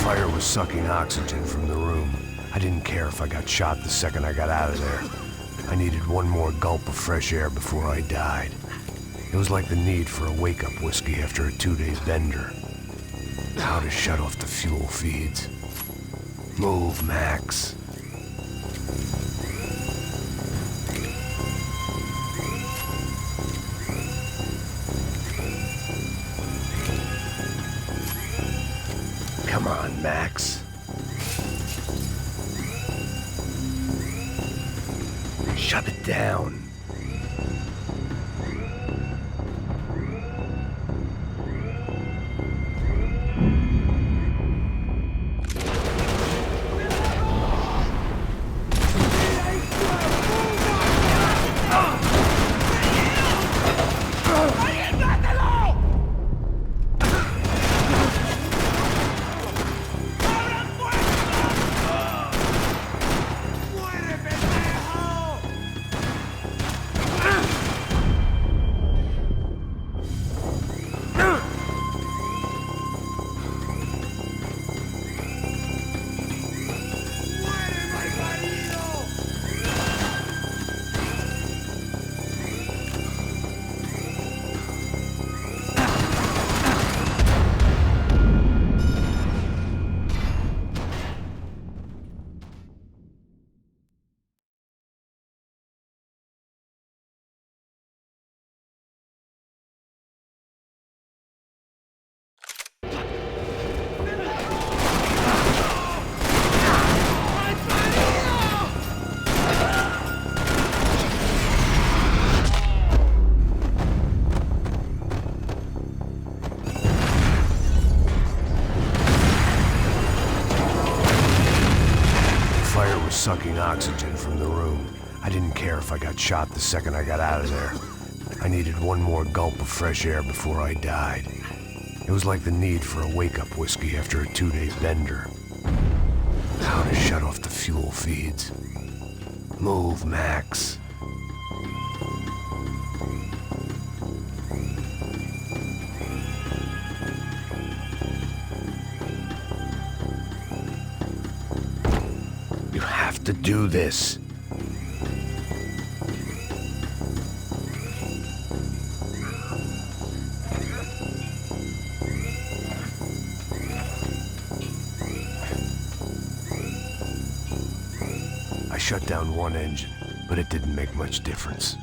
fire was sucking oxygen from the room. I didn't care if I got shot the second I got out of there. I needed one more gulp of fresh air before I died. It was like the need for a wake-up whiskey after a 2-day bender. How to shut off the fuel feeds. Move, Max. Come on, Max. Shut it down. Sucking oxygen from the room. I didn't care if I got shot the second I got out of there. I needed one more gulp of fresh air before I died. It was like the need for a wake-up whiskey after a 2-day bender. How to shut off the fuel feeds. Move, Max. To do this. I shut down one engine, but it didn't make much difference.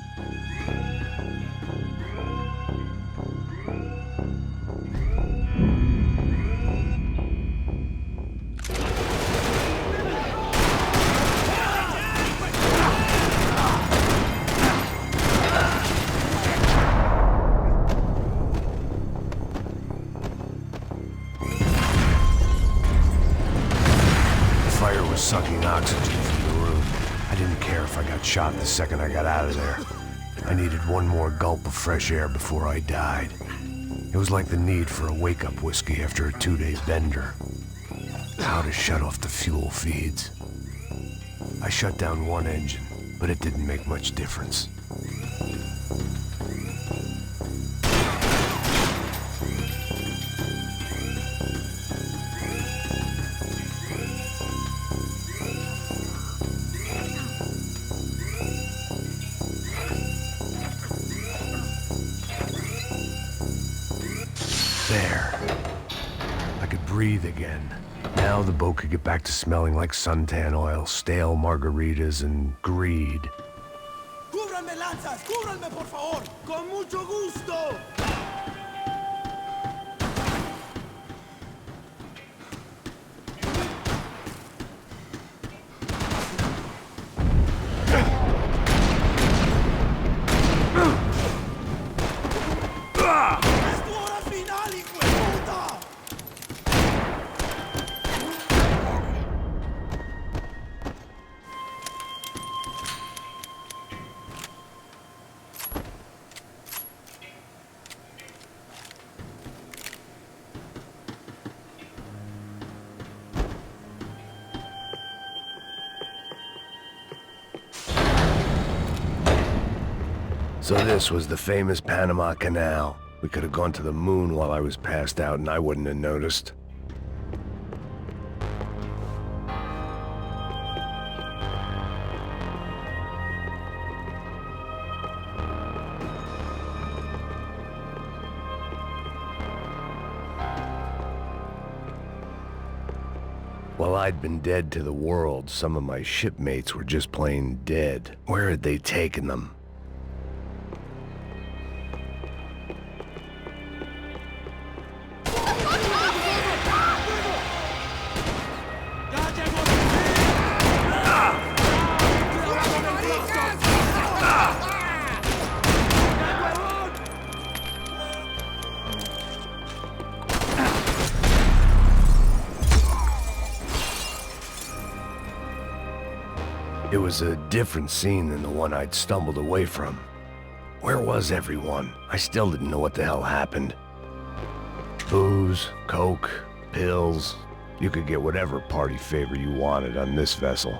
Sucking oxygen from the room. I didn't care if I got shot the second I got out of there. I needed one more gulp of fresh air before I died. It was like the need for a wake-up whiskey after a 2-day bender. How to shut off the fuel feeds. I shut down one engine, but it didn't make much difference. There. I could breathe again. Now the boat could get back to smelling like suntan oil, stale margaritas, and greed. ¡Cúbranme, lanzas! ¡Cúbranme, por favor! ¡Con mucho gusto! So this was the famous Panama Canal. We could have gone to the moon while I was passed out and I wouldn't have noticed. While I'd been dead to the world, some of my shipmates were just plain dead. Where had they taken them? It was a different scene than the one I'd stumbled away from. Where was everyone? I still didn't know what the hell happened. Booze, coke, pills. You could get whatever party favor you wanted on this vessel.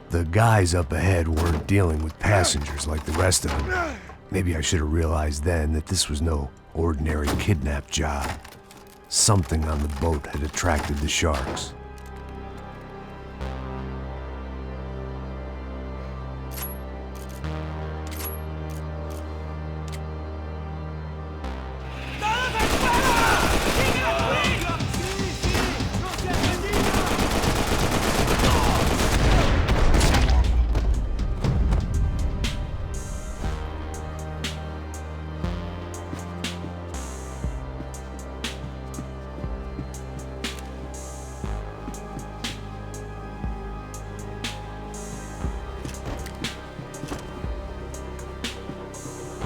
The guys up ahead weren't dealing with passengers like the rest of them. Maybe I should have realized then that this was no ordinary kidnap job. Something on the boat had attracted the sharks.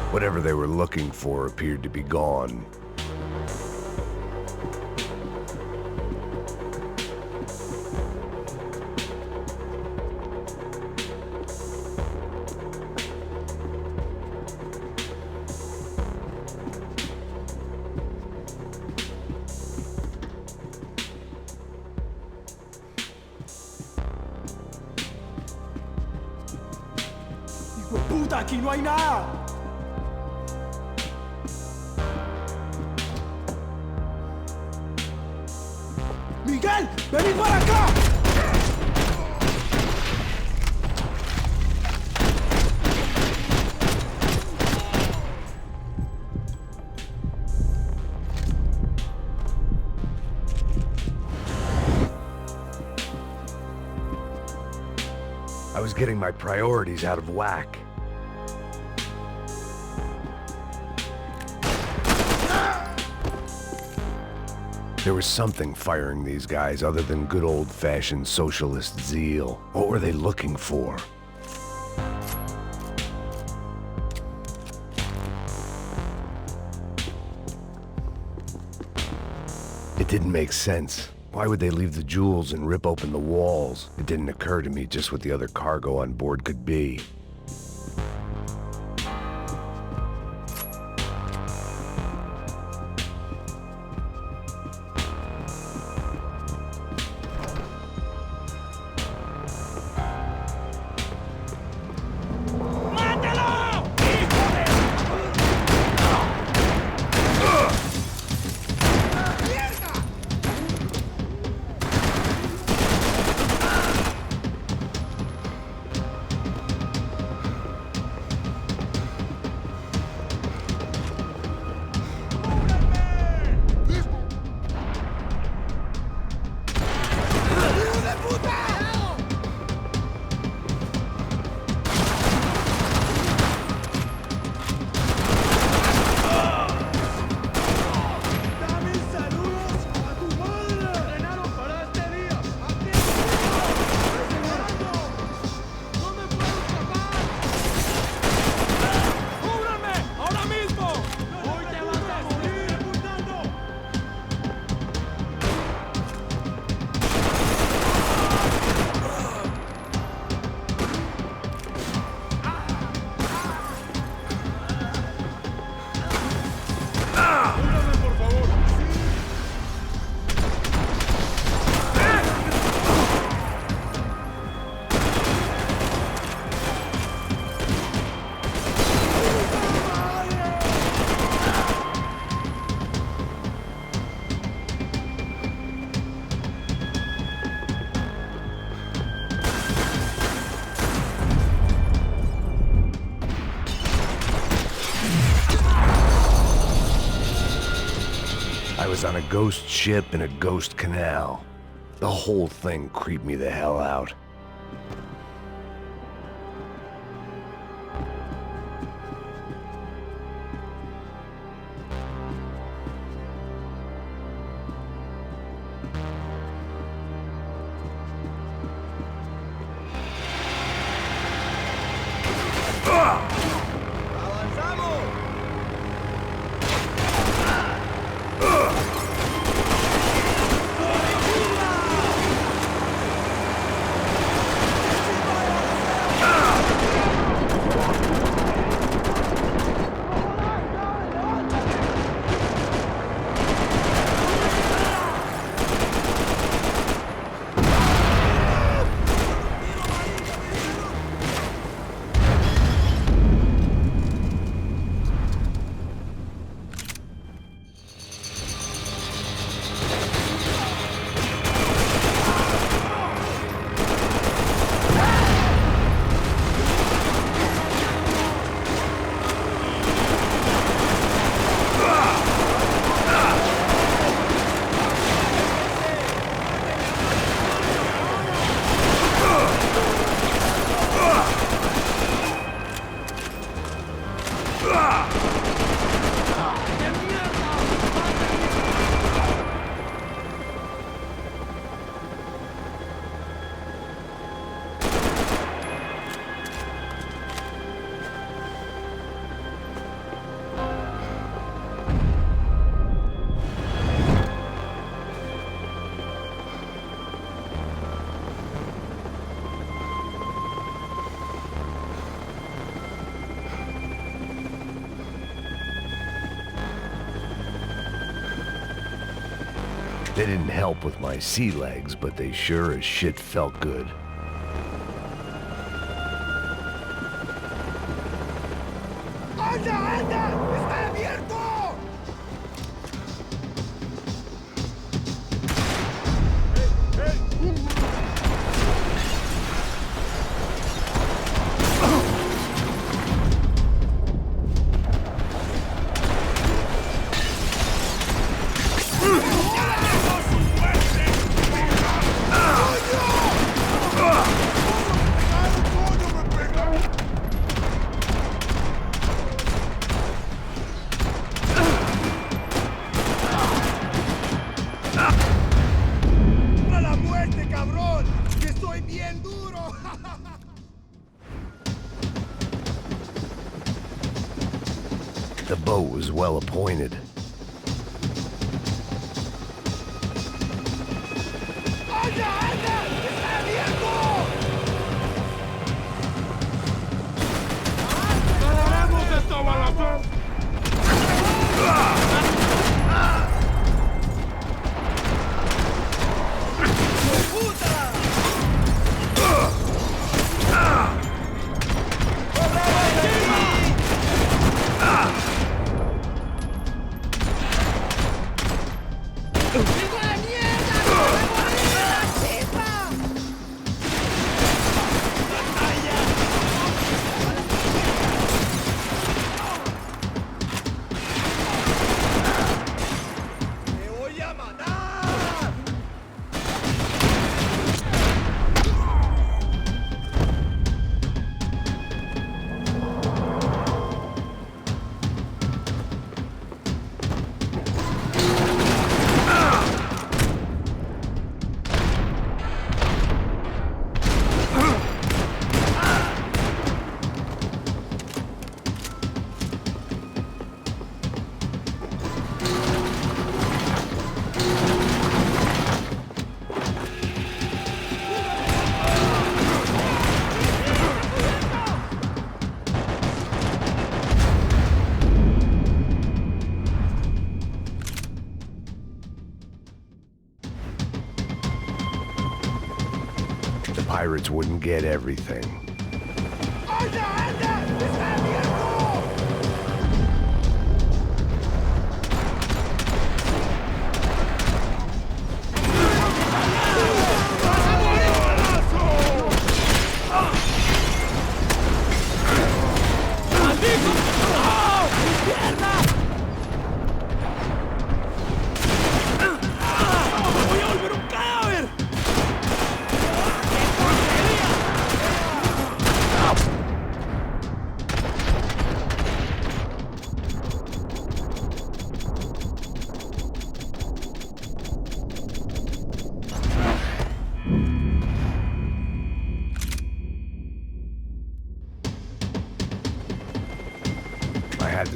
Whatever they were looking for appeared to be gone. ¡Hijo de puta, aquí no hay nada! ¡Miguel! ¡Venid para acá! I was getting my priorities out of whack. There was something firing these guys other than good old-fashioned socialist zeal. What were they looking for? It didn't make sense. Why would they leave the jewels and rip open the walls? It didn't occur to me just what the other cargo on board could be. was on a ghost ship in a ghost canal. The whole thing creeped me the hell out. They didn't help with my sea legs, but they sure as shit felt good. ¡Anda, anda! ¡Está abierto! The boat was well appointed. Pirates wouldn't get everything.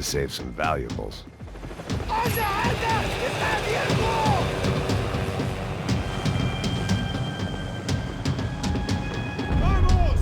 to save some valuables. ¡Anda, anda! ¡Está abierto! ¡Vamos!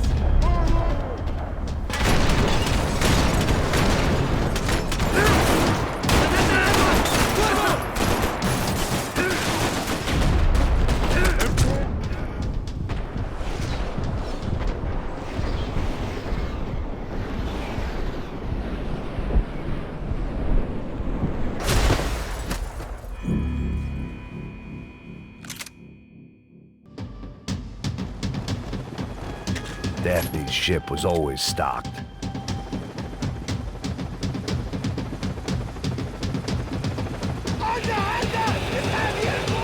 Daphne's ship was always stocked. ¡Anda, anda! ¡Está abierto!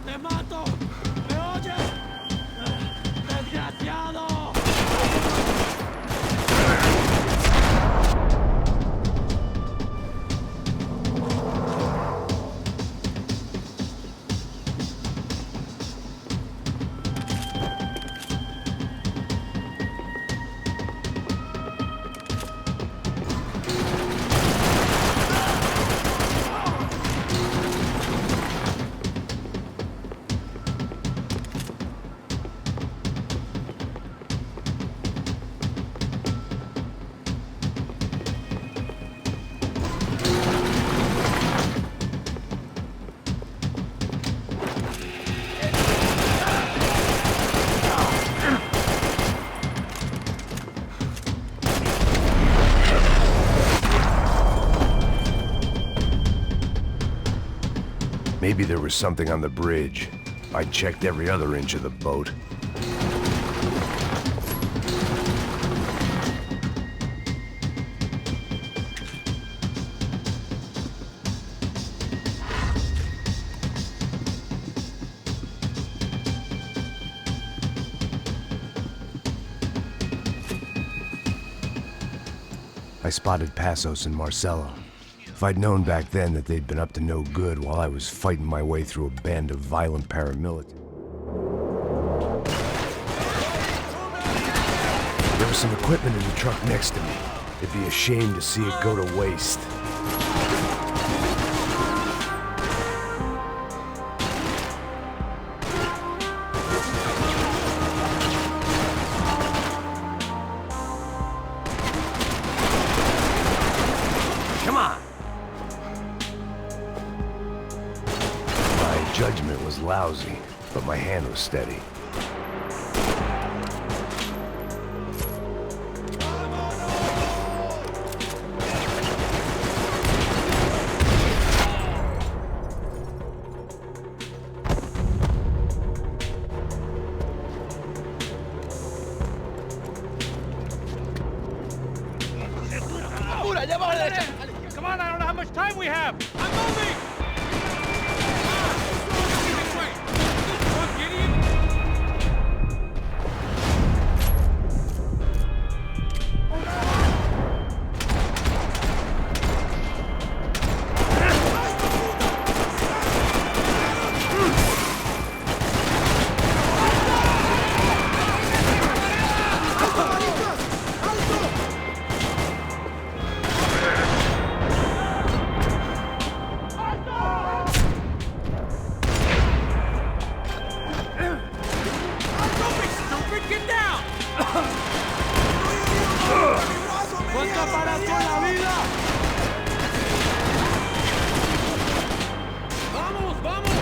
¡Te mato! ¿Me oyes? ¡Desgraciado! Maybe there was something on the bridge. I checked every other inch of the boat. I spotted Passos and Marcelo. If I'd known back then that they'd been up to no good while I was fighting my way through a band of violent paramilitaries. There was some equipment in the truck next to me. It'd be a shame to see it go to waste. Come on! My judgment was lousy, but my hand was steady. Come on, I don't know how much time we have. I'm moving. This way. Fuck, idiot. Get down! ¡Cuánto para toda la vida! ¡Vamos, vamos!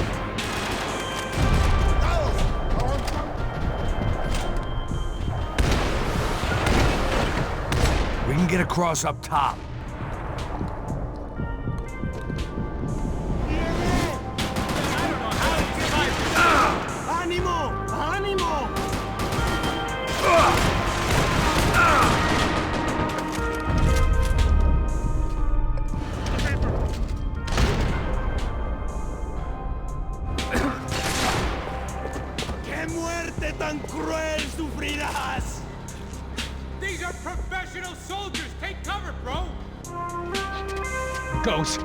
We can get across up top. ¡Ánimo! ¡Ánimo! Professional soldiers, take cover, bro! Goes.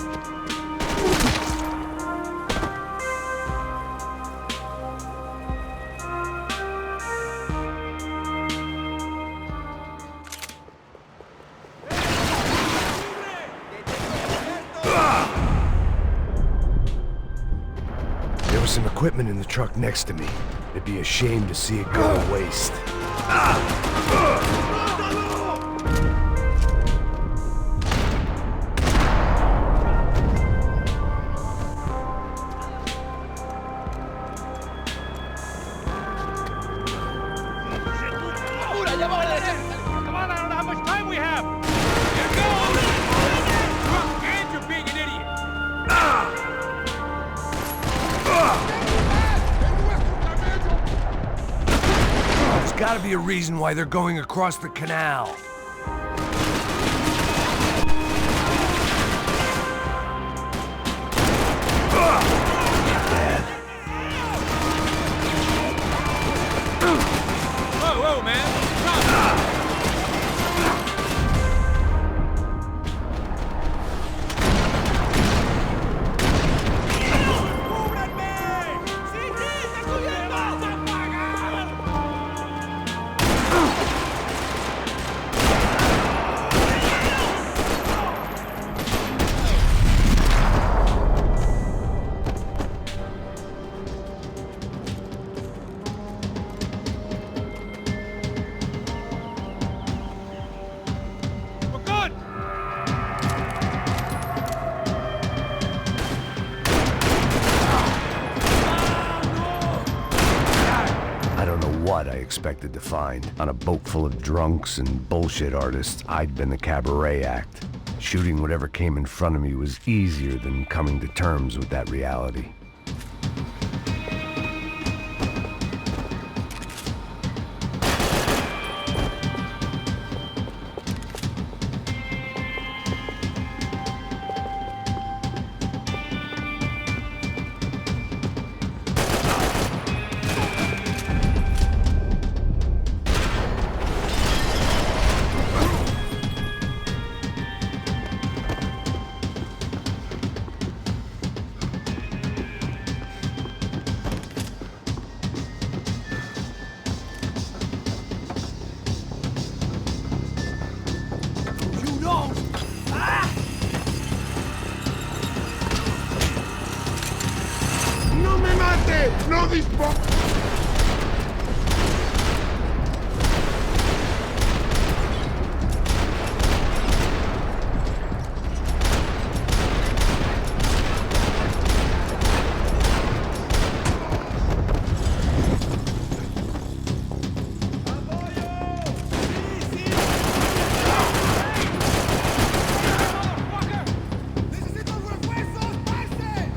There was some equipment in the truck next to me. It'd be a shame to see it go to waste. Come on, I don't know how much time we have! Here goes! Truck, and you're being an idiot! There's gotta be a reason why they're going across the canal. Whoa, whoa, man! Stop! We're good! I don't know what I expected to find. On a boat full of drunks and bullshit artists, I'd been the cabaret act. Shooting whatever came in front of me was easier than coming to terms with that reality. You don't! Ah! ¡No me mate! ¡No dispare! ¡Necesito refuerzos, parce!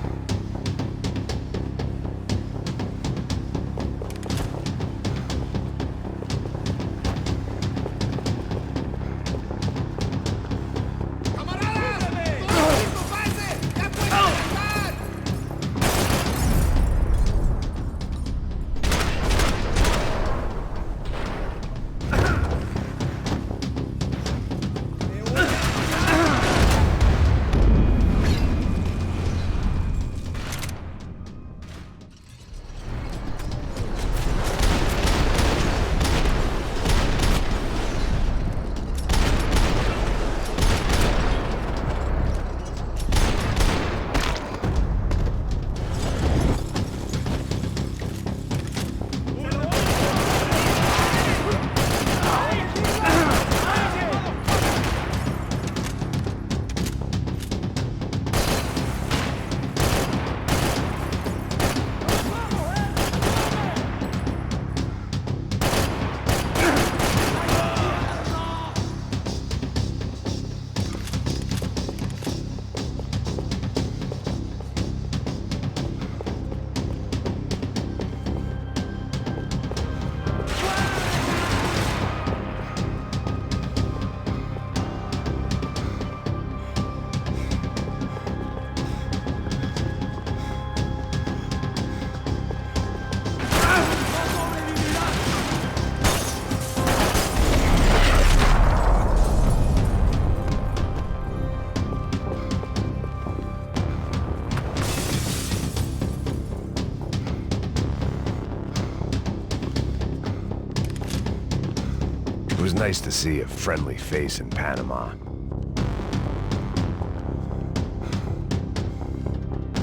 It was nice to see a friendly face in Panama.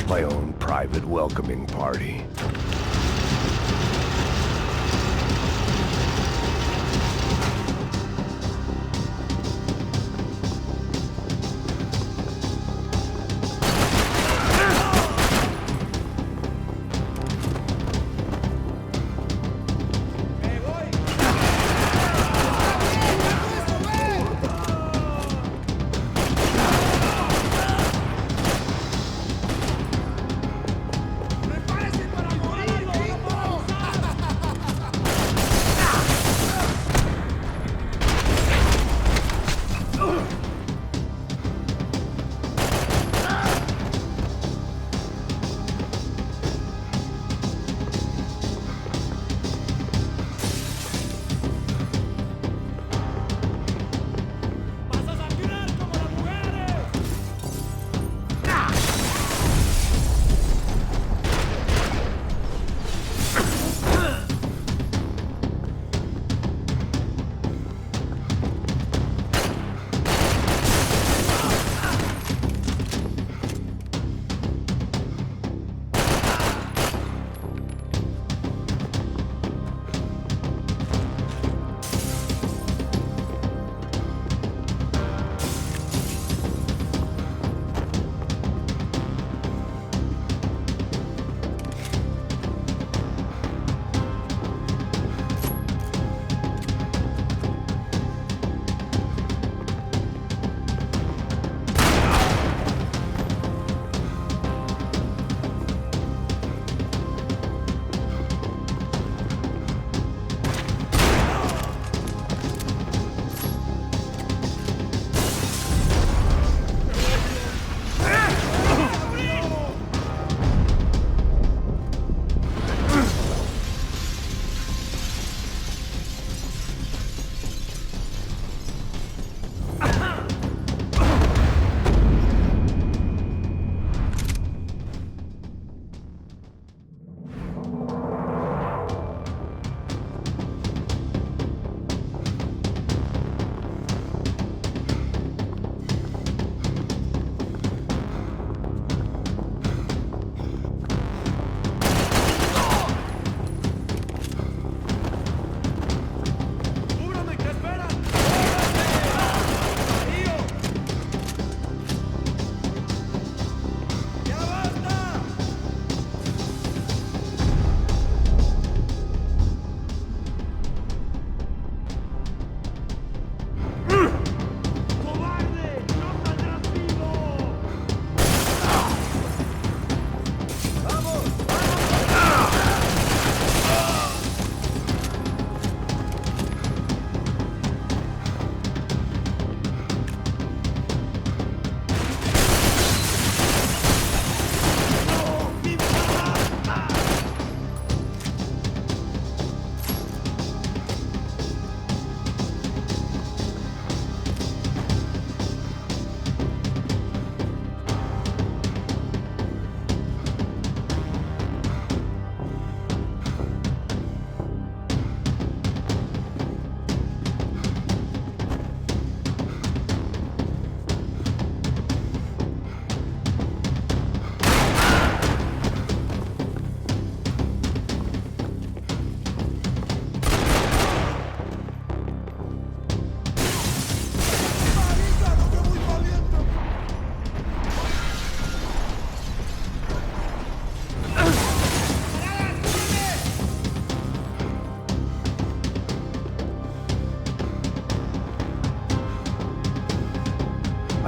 My own private welcoming party.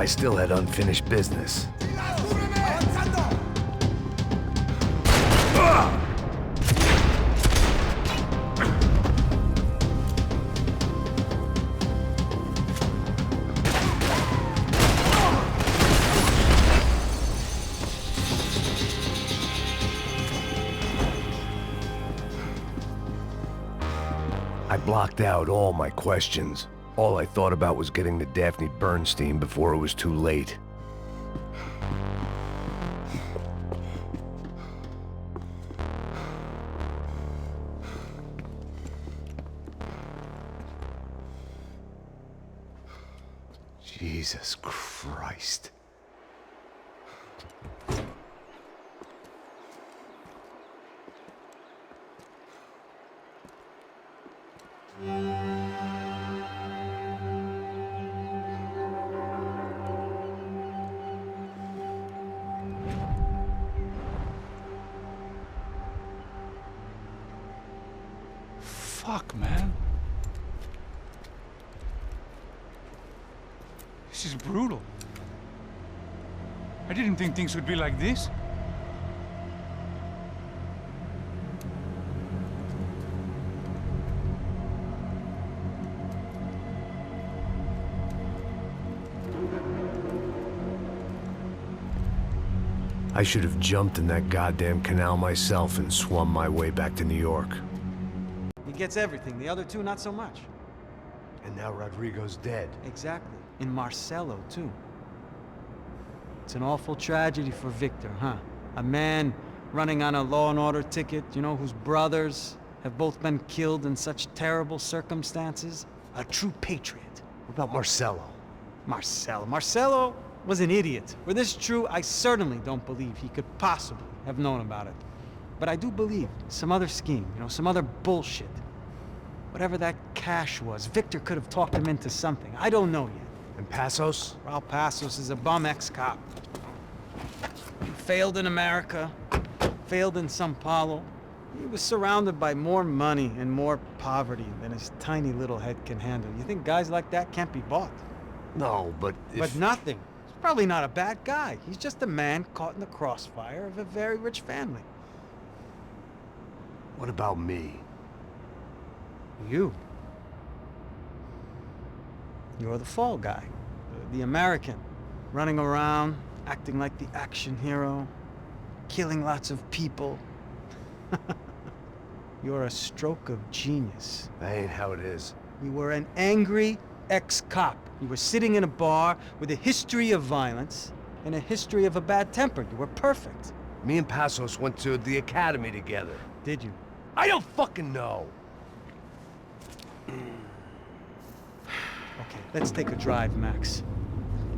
I still had unfinished business. I blocked out all my questions. All I thought about was getting to Daphne Bernstein before it was too late. Jesus Christ. Fuck, man. This is brutal. I didn't think things would be like this. I should have jumped in that goddamn canal myself and swum my way back to New York. He gets everything, the other two not so much. And now Rodrigo's dead. Exactly. In Marcelo, too. It's an awful tragedy for Victor, huh? A man running on a law and order ticket, you know, whose brothers have both been killed in such terrible circumstances. A true patriot. What about Marcelo? Marcelo was an idiot. Were this true, I certainly don't believe he could possibly have known about it. But I do believe some other scheme, you know, some other bullshit. Whatever that cash was, Victor could have talked him into something. I don't know yet. And Passos? Raul Passos is a bum ex-cop. He failed in America, failed in Sao Paulo. He was surrounded by more money and more poverty than his tiny little head can handle. You think guys like that can't be bought? No, but if... But nothing. He's probably not a bad guy. He's just a man caught in the crossfire of a very rich family. What about me? You. You're the fall guy. The American. Running around, acting like the action hero. Killing lots of people. You're a stroke of genius. That ain't how it is. You were an angry ex-cop. You were sitting in a bar with a history of violence and a history of a bad temper. You were perfect. Me and Passos went to the academy together. Did you? I don't fucking know. Okay, let's take a drive, Max.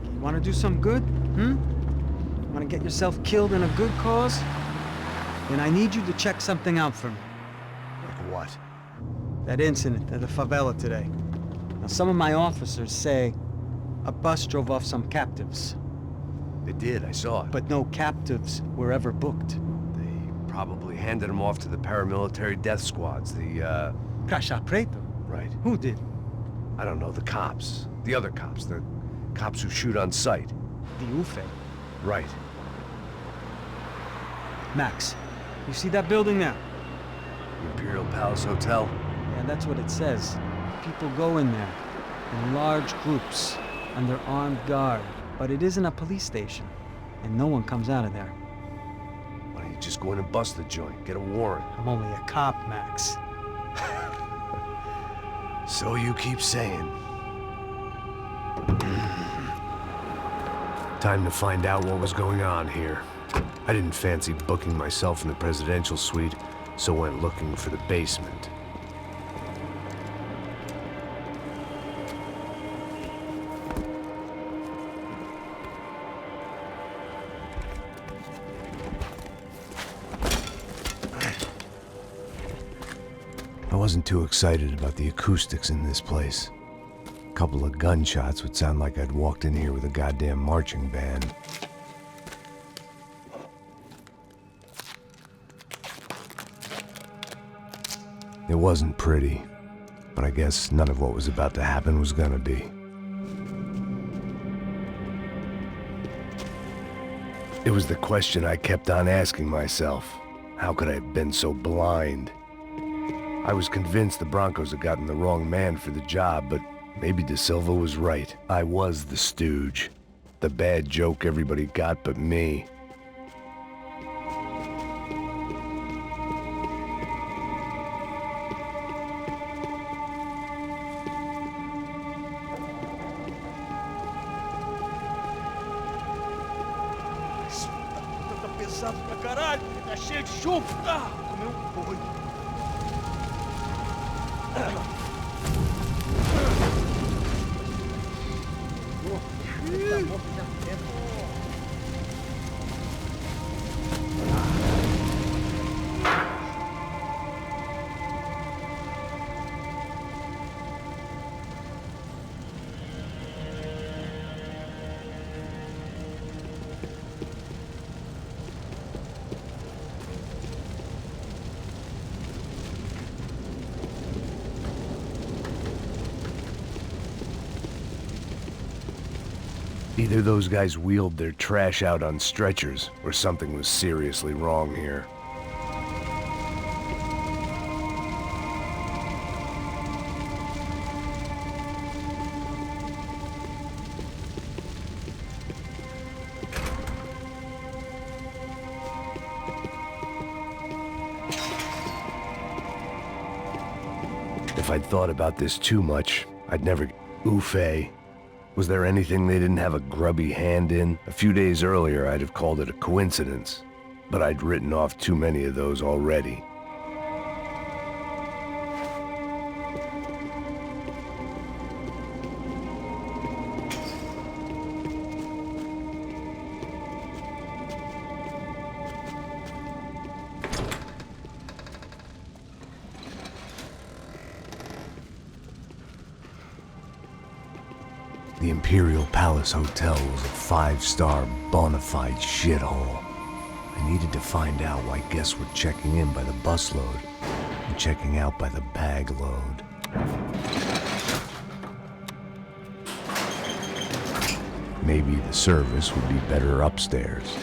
You want to do some good? Want to get yourself killed in a good cause? Then I need you to check something out for me. Like what? That incident at the favela today. Now, some of my officers say a bus drove off some captives. They did, I saw it. But no captives were ever booked. They probably handed them off to the paramilitary death squads, the, Caixa Preto? Right. Who did? I don't know, the cops. The other cops, the cops who shoot on sight. The UFE. Right. Max, you see that building there? The Imperial Palace Hotel? Yeah, that's what it says. People go in there, in large groups, under armed guard. But it isn't a police station, and no one comes out of there. Why don't you just go in and bust the joint, get a warrant? I'm only a cop, Max. So you keep saying. Time to find out what was going on here. I didn't fancy booking myself in the presidential suite, so went looking for the basement. I wasn't too excited about the acoustics in this place. A couple of gunshots would sound like I'd walked in here with a goddamn marching band. It wasn't pretty, but I guess none of what was about to happen was gonna be. It was the question I kept on asking myself. How could I have been so blind? I was convinced the Broncos had gotten the wrong man for the job, but maybe De Silva was right. I was the stooge. The bad joke everybody got but me. Tá pesado pra caralho, tá cheio de chumbo. Ah, comeu um boi. Oh. Either those guys wheeled their trash out on stretchers, or something was seriously wrong here. If I'd thought about this too much, I'd never... Oofay. Was there anything they didn't have a grubby hand in? A few days earlier, I'd have called it a coincidence, but I'd written off too many of those already. The Imperial Palace Hotel was a five-star, bona fide shithole. I needed to find out why guests were checking in by the busload and checking out by the bag load. Maybe the service would be better upstairs.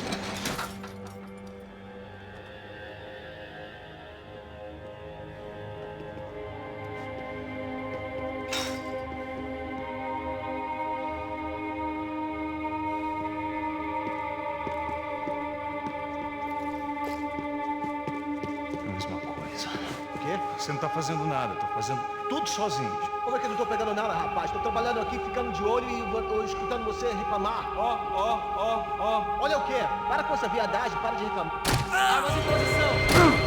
Você não tá fazendo nada, tô fazendo tudo sozinho. Como é que eu não tô pegando nada, rapaz? Tô trabalhando aqui, ficando de olho e escutando você reclamar. Ó. Olha o quê? Para com essa viadagem, para de reclamar. Armas em posição!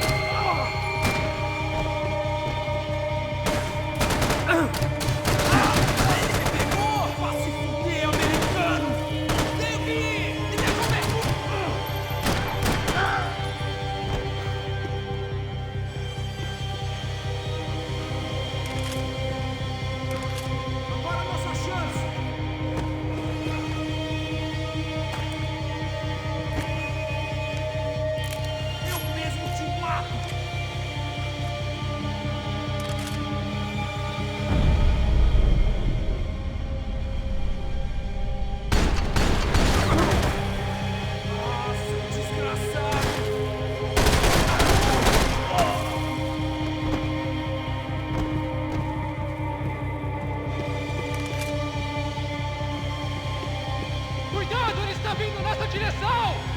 Cuidado, ele está vindo nessa direção!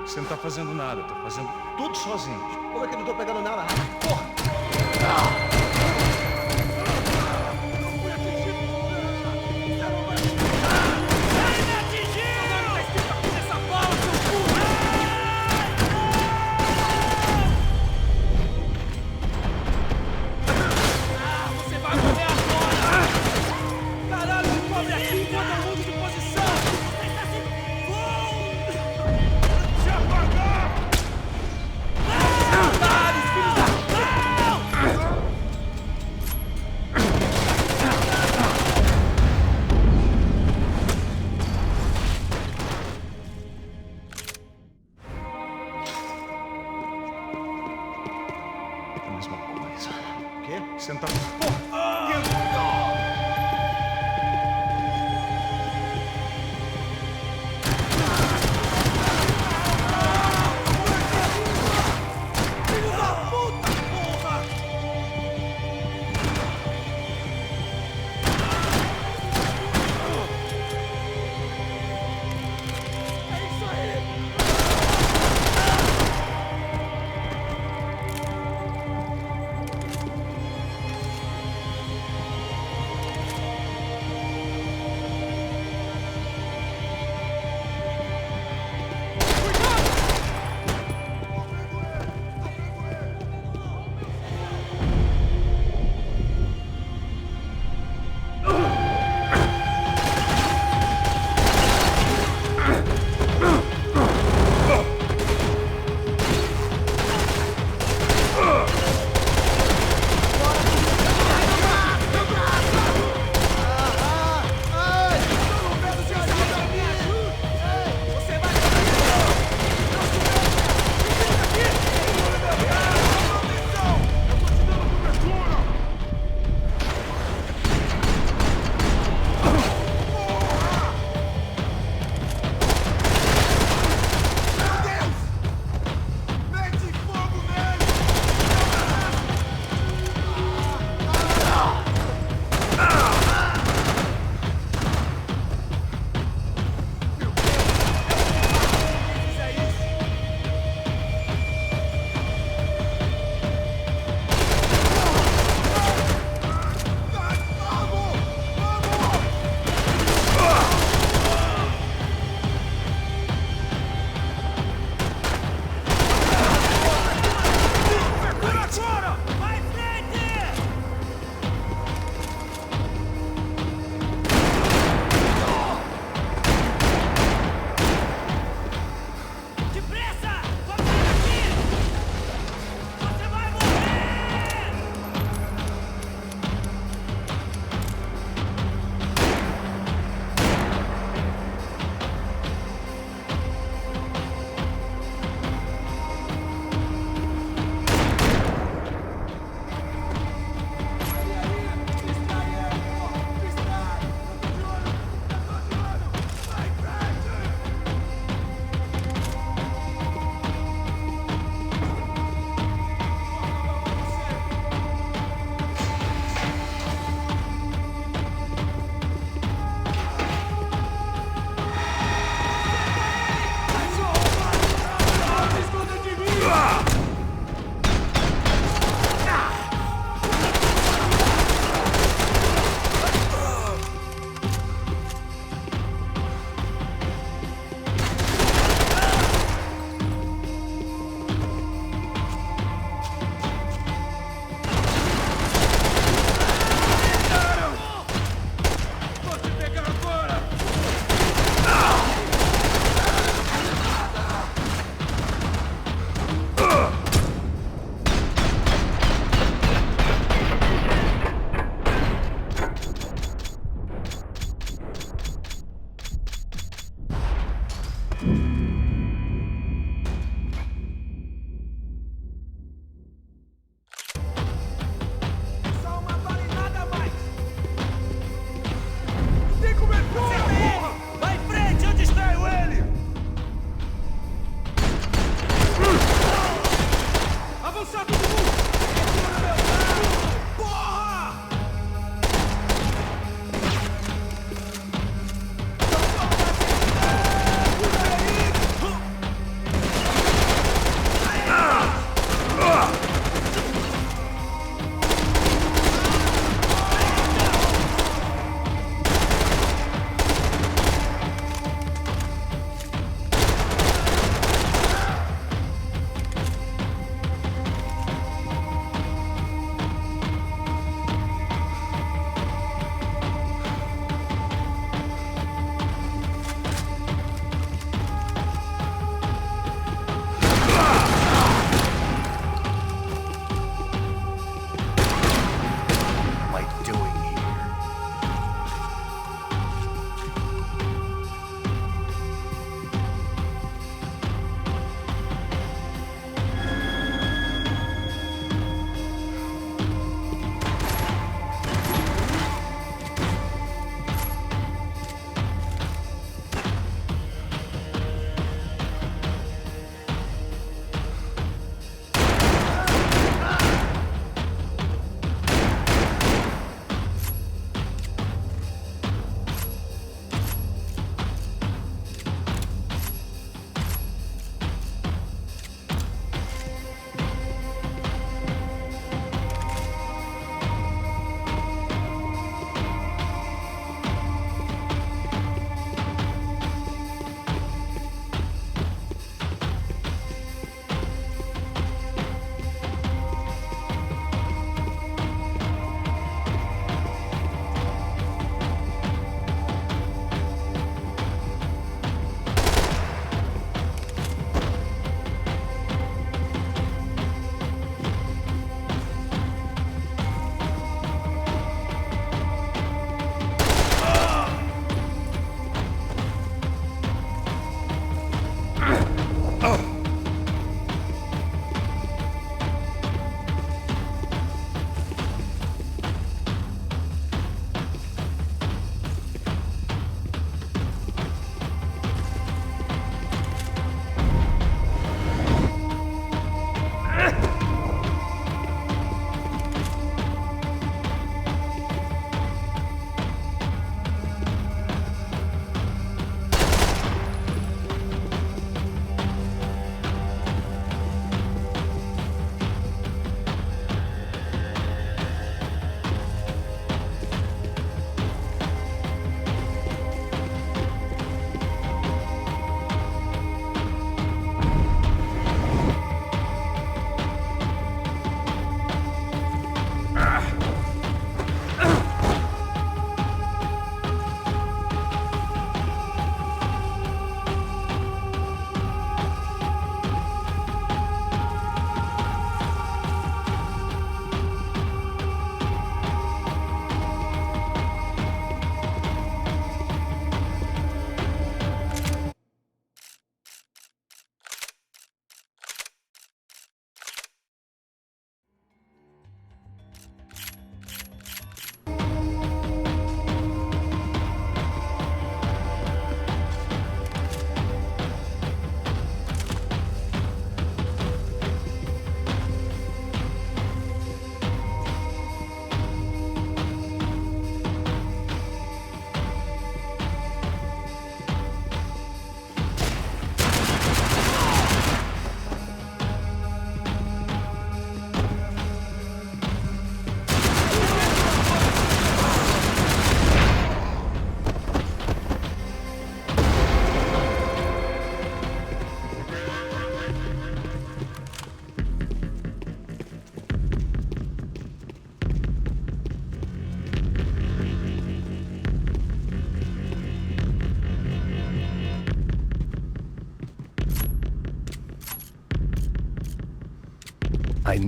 Você não tá fazendo nada, tô fazendo tudo sozinho. Como é que eu não tô pegando nada, rapaz? Porra! here. Senta.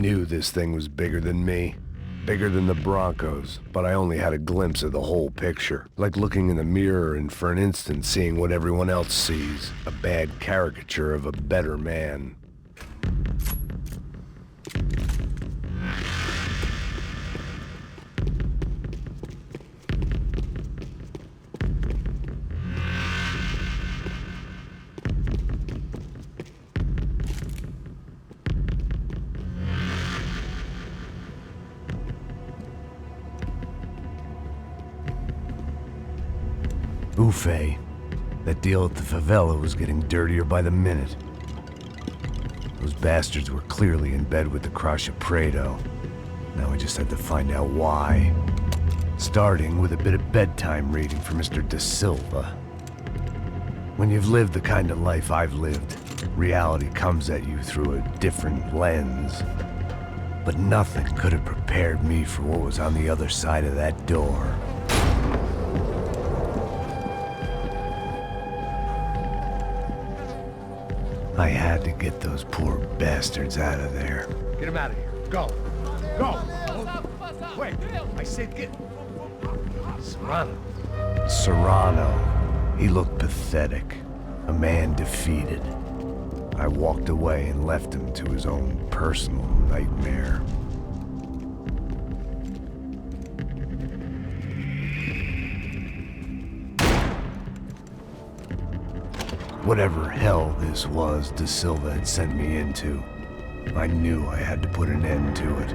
knew this thing was bigger than me. Bigger than the Broncos, but I only had a glimpse of the whole picture. Like looking in the mirror and for an instant seeing what everyone else sees. A bad caricature of a better man. Buffet. That deal at the favela was getting dirtier by the minute. Those bastards were clearly in bed with the Crusher Prado. Now I just had to find out why. Starting with a bit of bedtime reading for Mr. Da Silva. When you've lived the kind of life I've lived, reality comes at you through a different lens. But nothing could have prepared me for what was on the other side of that door. I had to get those poor bastards out of there. Get him out of here. Go. Go. Wait. I said get... Serrano. Serrano. He looked pathetic. A man defeated. I walked away and left him to his own personal nightmare. Whatever hell this was Da Silva had sent me into, I knew I had to put an end to it.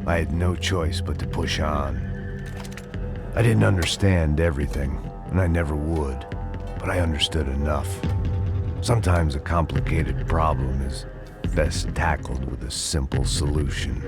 I had no choice but to push on. I didn't understand everything, and I never would, but I understood enough. Sometimes a complicated problem is best tackled with a simple solution.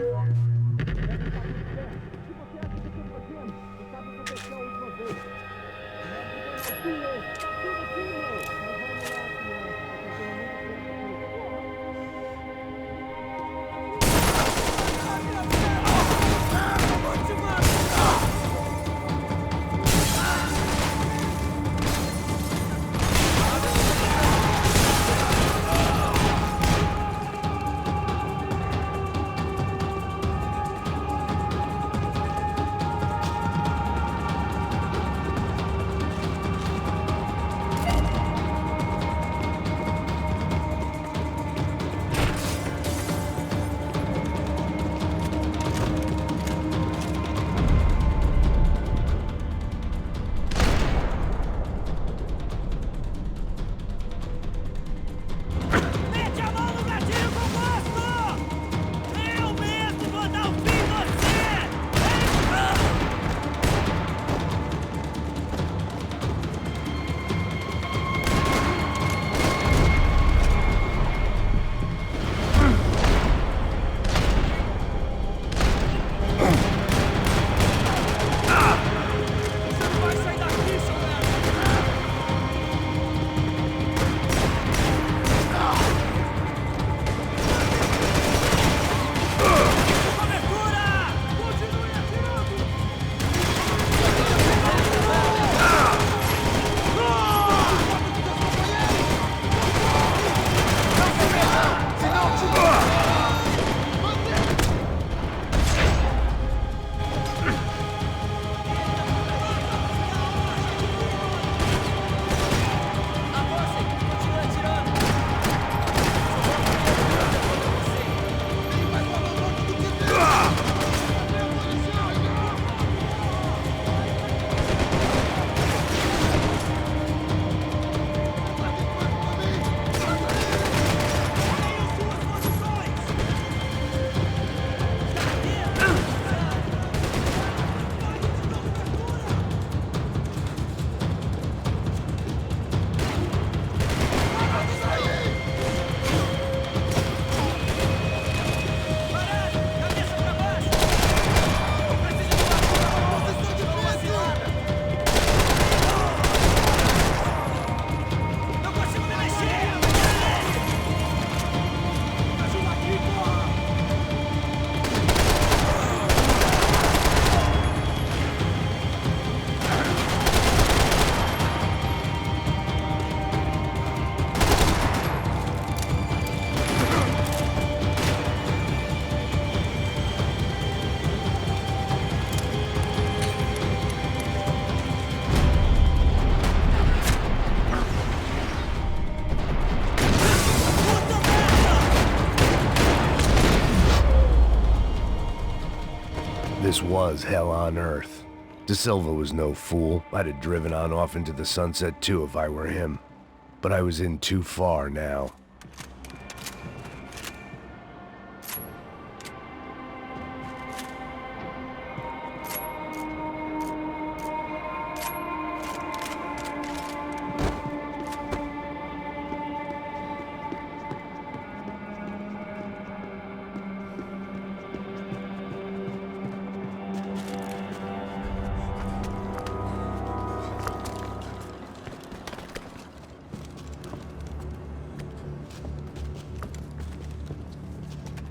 This was hell on earth. De Silva was no fool. I'd have driven on off into the sunset too if I were him. But I was in too far now.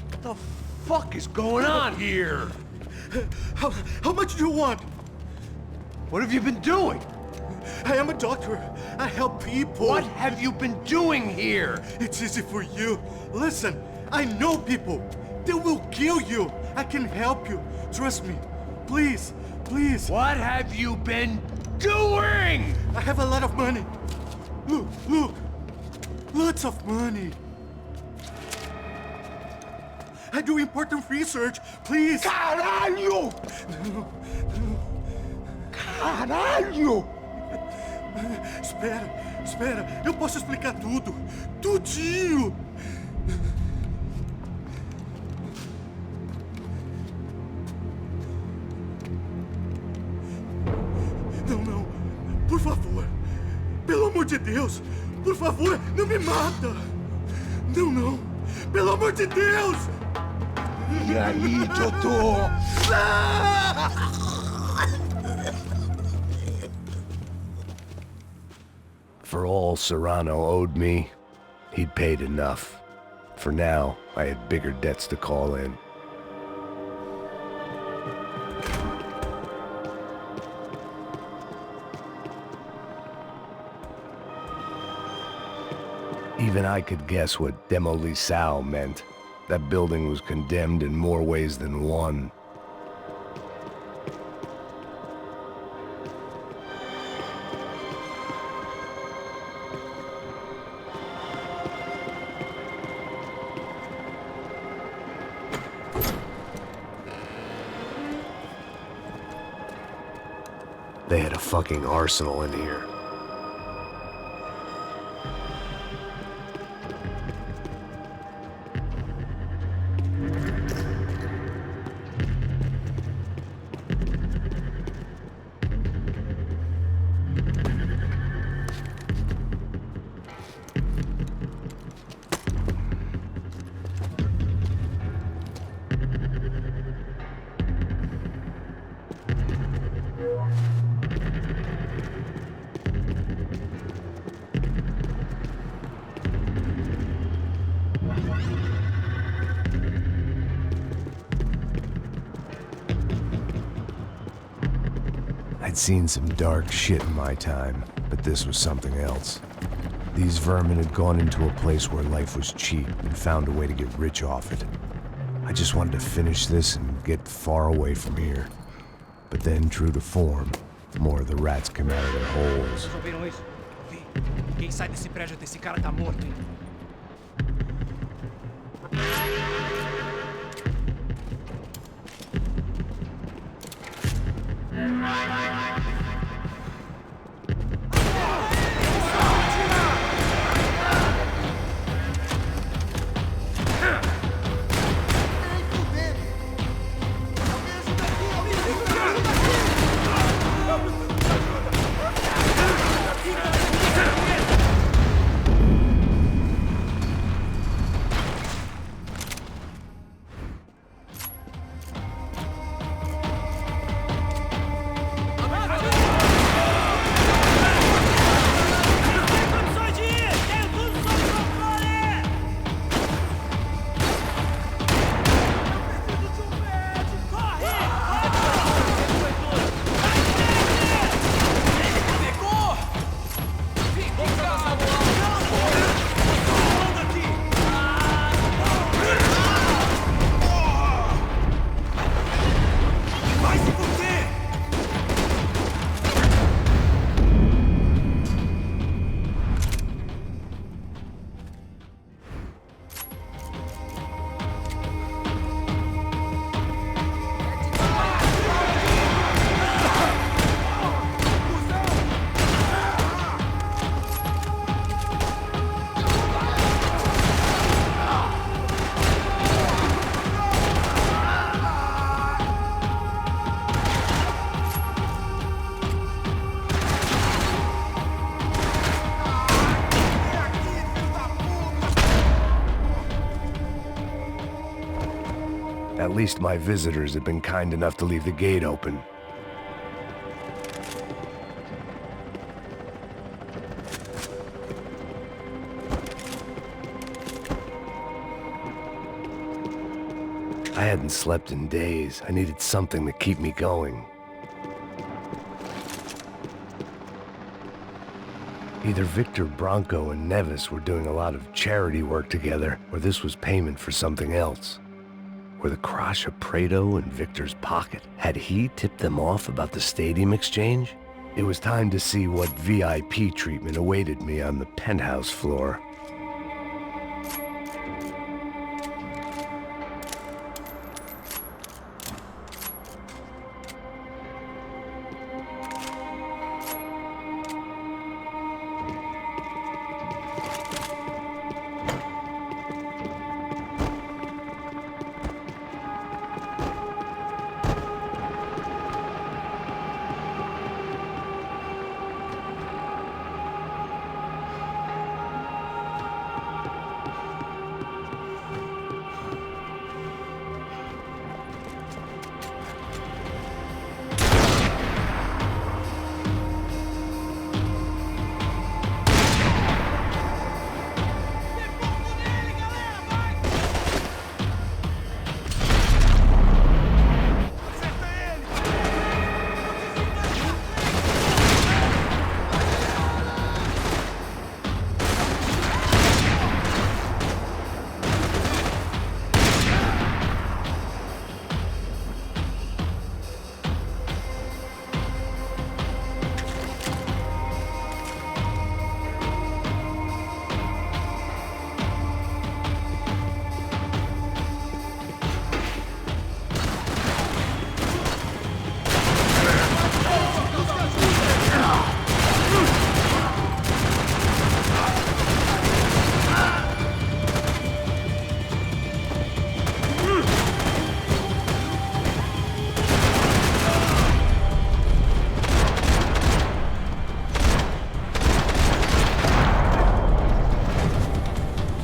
What the fuck is going on here? How much do you want? What have you been doing? I am a doctor. I help people. What have you been doing here? It's easy for you. Listen, I know people. They will kill you. I can help you. Trust me. Please, please. What have you been doing? I have a lot of money. Look, look. Lots of money. I do important research. Please. Caralho! Caralho! Espera, espera. Eu posso explicar tudo. Tudinho. Não, não. Por favor. Pelo amor de Deus. Por favor, não me mata. Não, não. Pelo amor de Deus. E aí, doutor? For all Serrano owed me, he'd paid enough. For now, I had bigger debts to call in. Even I could guess what Demolição meant. That building was condemned in more ways than one. They had a fucking arsenal in here. I'd seen some dark shit in my time, but this was something else. These vermin had gone into a place where life was cheap and found a way to get rich off it. I just wanted to finish this and get far away from here. But then, true to form, more of the rats came out of their holes. Vocês ouviram isso? Vi. Quem sai desse prédio até esse cara tá morto, hein? At least my visitors had been kind enough to leave the gate open. I hadn't slept in days. I needed something to keep me going. Either Victor Bronco and Nevis were doing a lot of charity work together, or this was payment for something else. Were the Crasha Prado in Victor's pocket? Had he tipped them off about the stadium exchange? It was time to see what VIP treatment awaited me on the penthouse floor.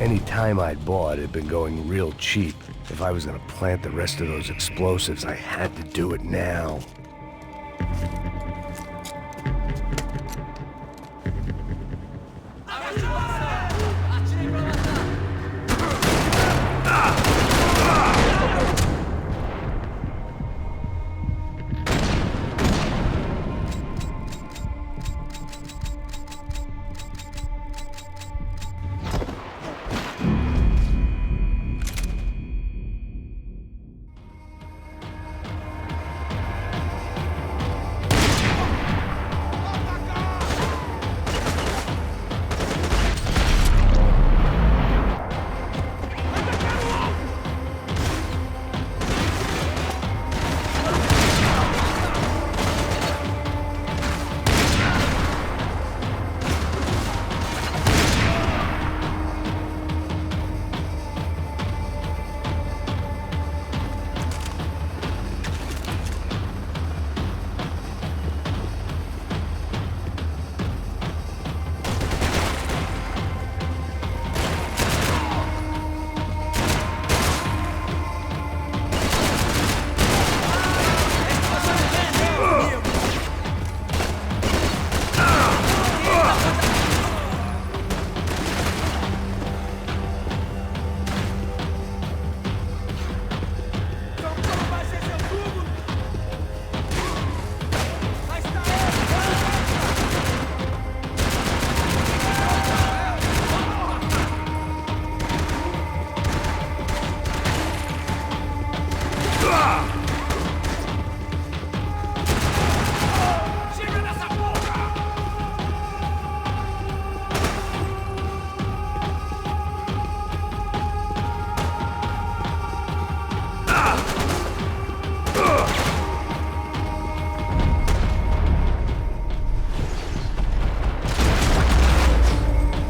Any time I'd bought had been going real cheap. If I was gonna plant the rest of those explosives, I had to do it now.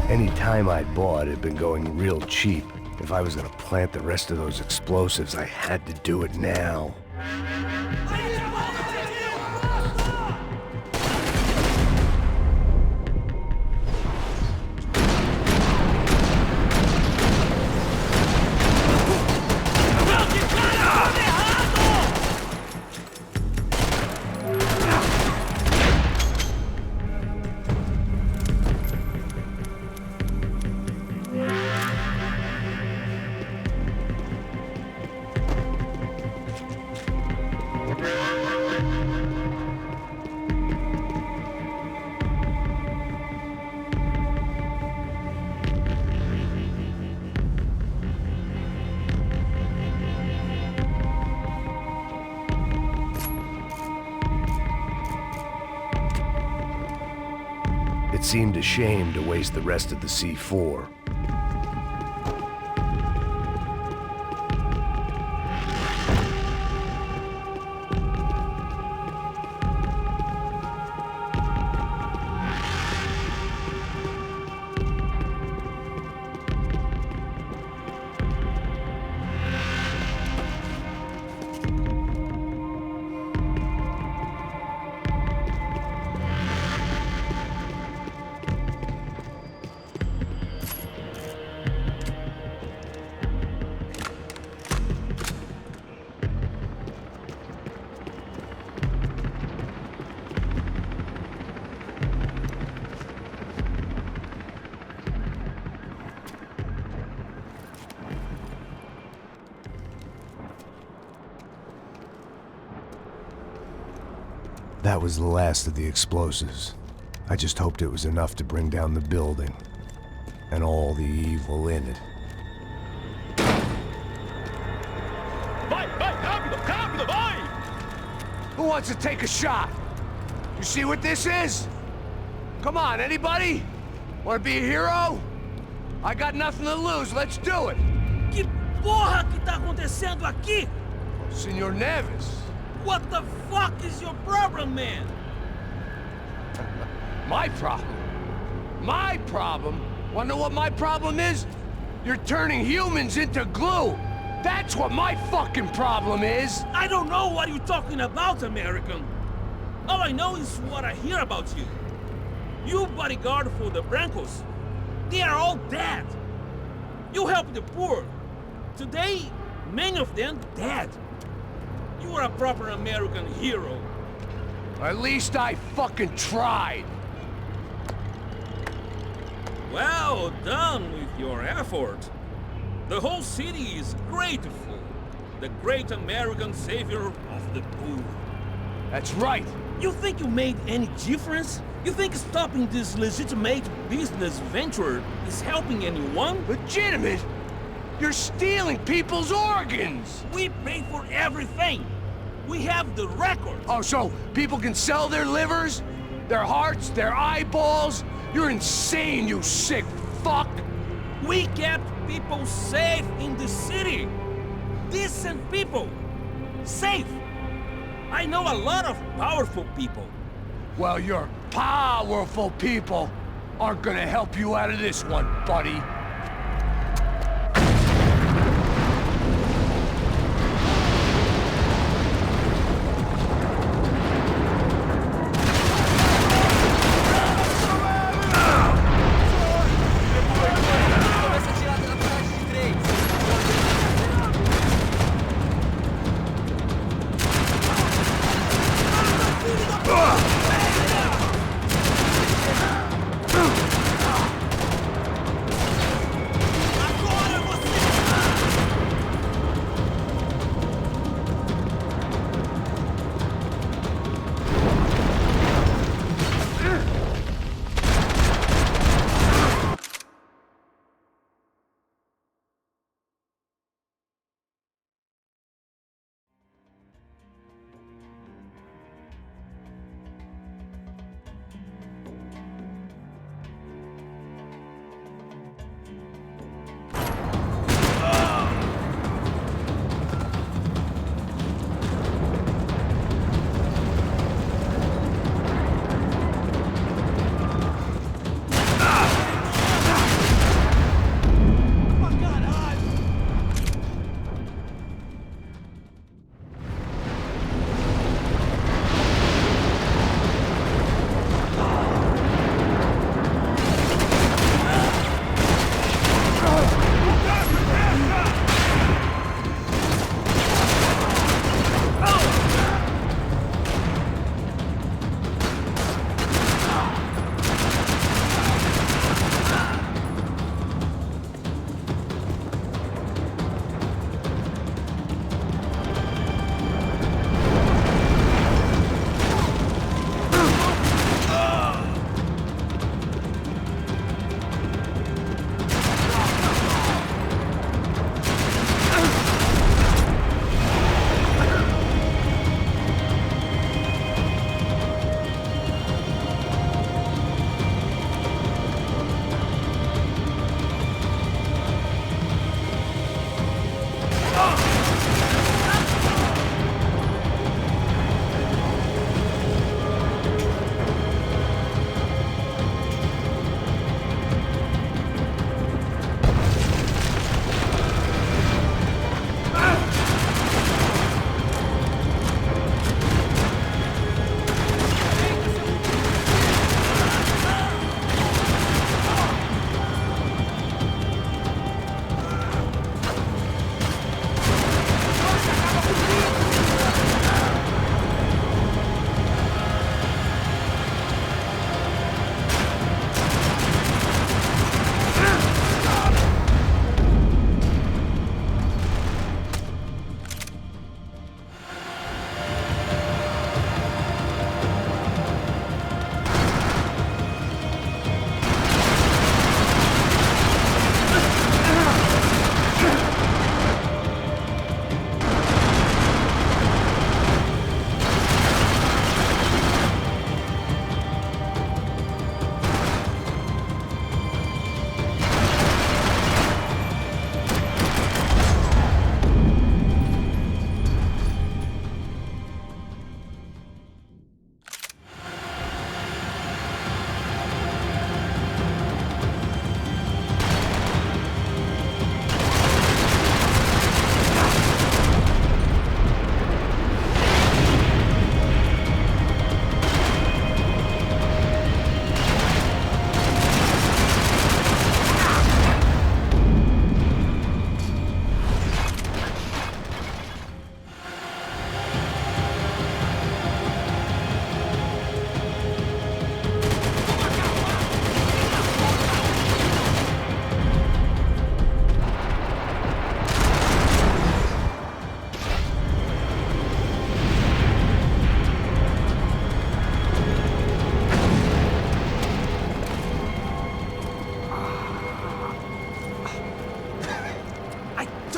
Any time I'd bought had been going real cheap. If I was gonna plant the rest of those explosives, I had to do it now. seemed ashamed to waste the rest of the C4. That was the last of the explosives. I just hoped it was enough to bring down the building and all the evil in it. Vai, vai, rápido, rápido, vai! Who wants to take a shot? You see what this is? Come on, anybody? Want to be a hero? I got nothing to lose, let's do it! Que porra que tá acontecendo aqui? Senor Neves. What the fuck is your problem, man? My problem? My problem? Wanna know what my problem is? You're turning humans into glue! That's what my fucking problem is! I don't know what you're talking about, American. All I know is what I hear about you. You bodyguard for the Brancos. They are all dead. You help the poor. Today, many of them dead. You are a proper American hero. At least I fucking tried. Well done with your effort. The whole city is grateful. The great American savior of the poor. That's right. You think you made any difference? You think stopping this legitimate business venture is helping anyone? Legitimate? You're stealing people's organs! We pay for everything. We have the records. Oh, so people can sell their livers? Their hearts? Their eyeballs? You're insane, you sick fuck! We kept people safe in the city. Decent people. Safe. I know a lot of powerful people. Well, your powerful people aren't gonna help you out of this one, buddy.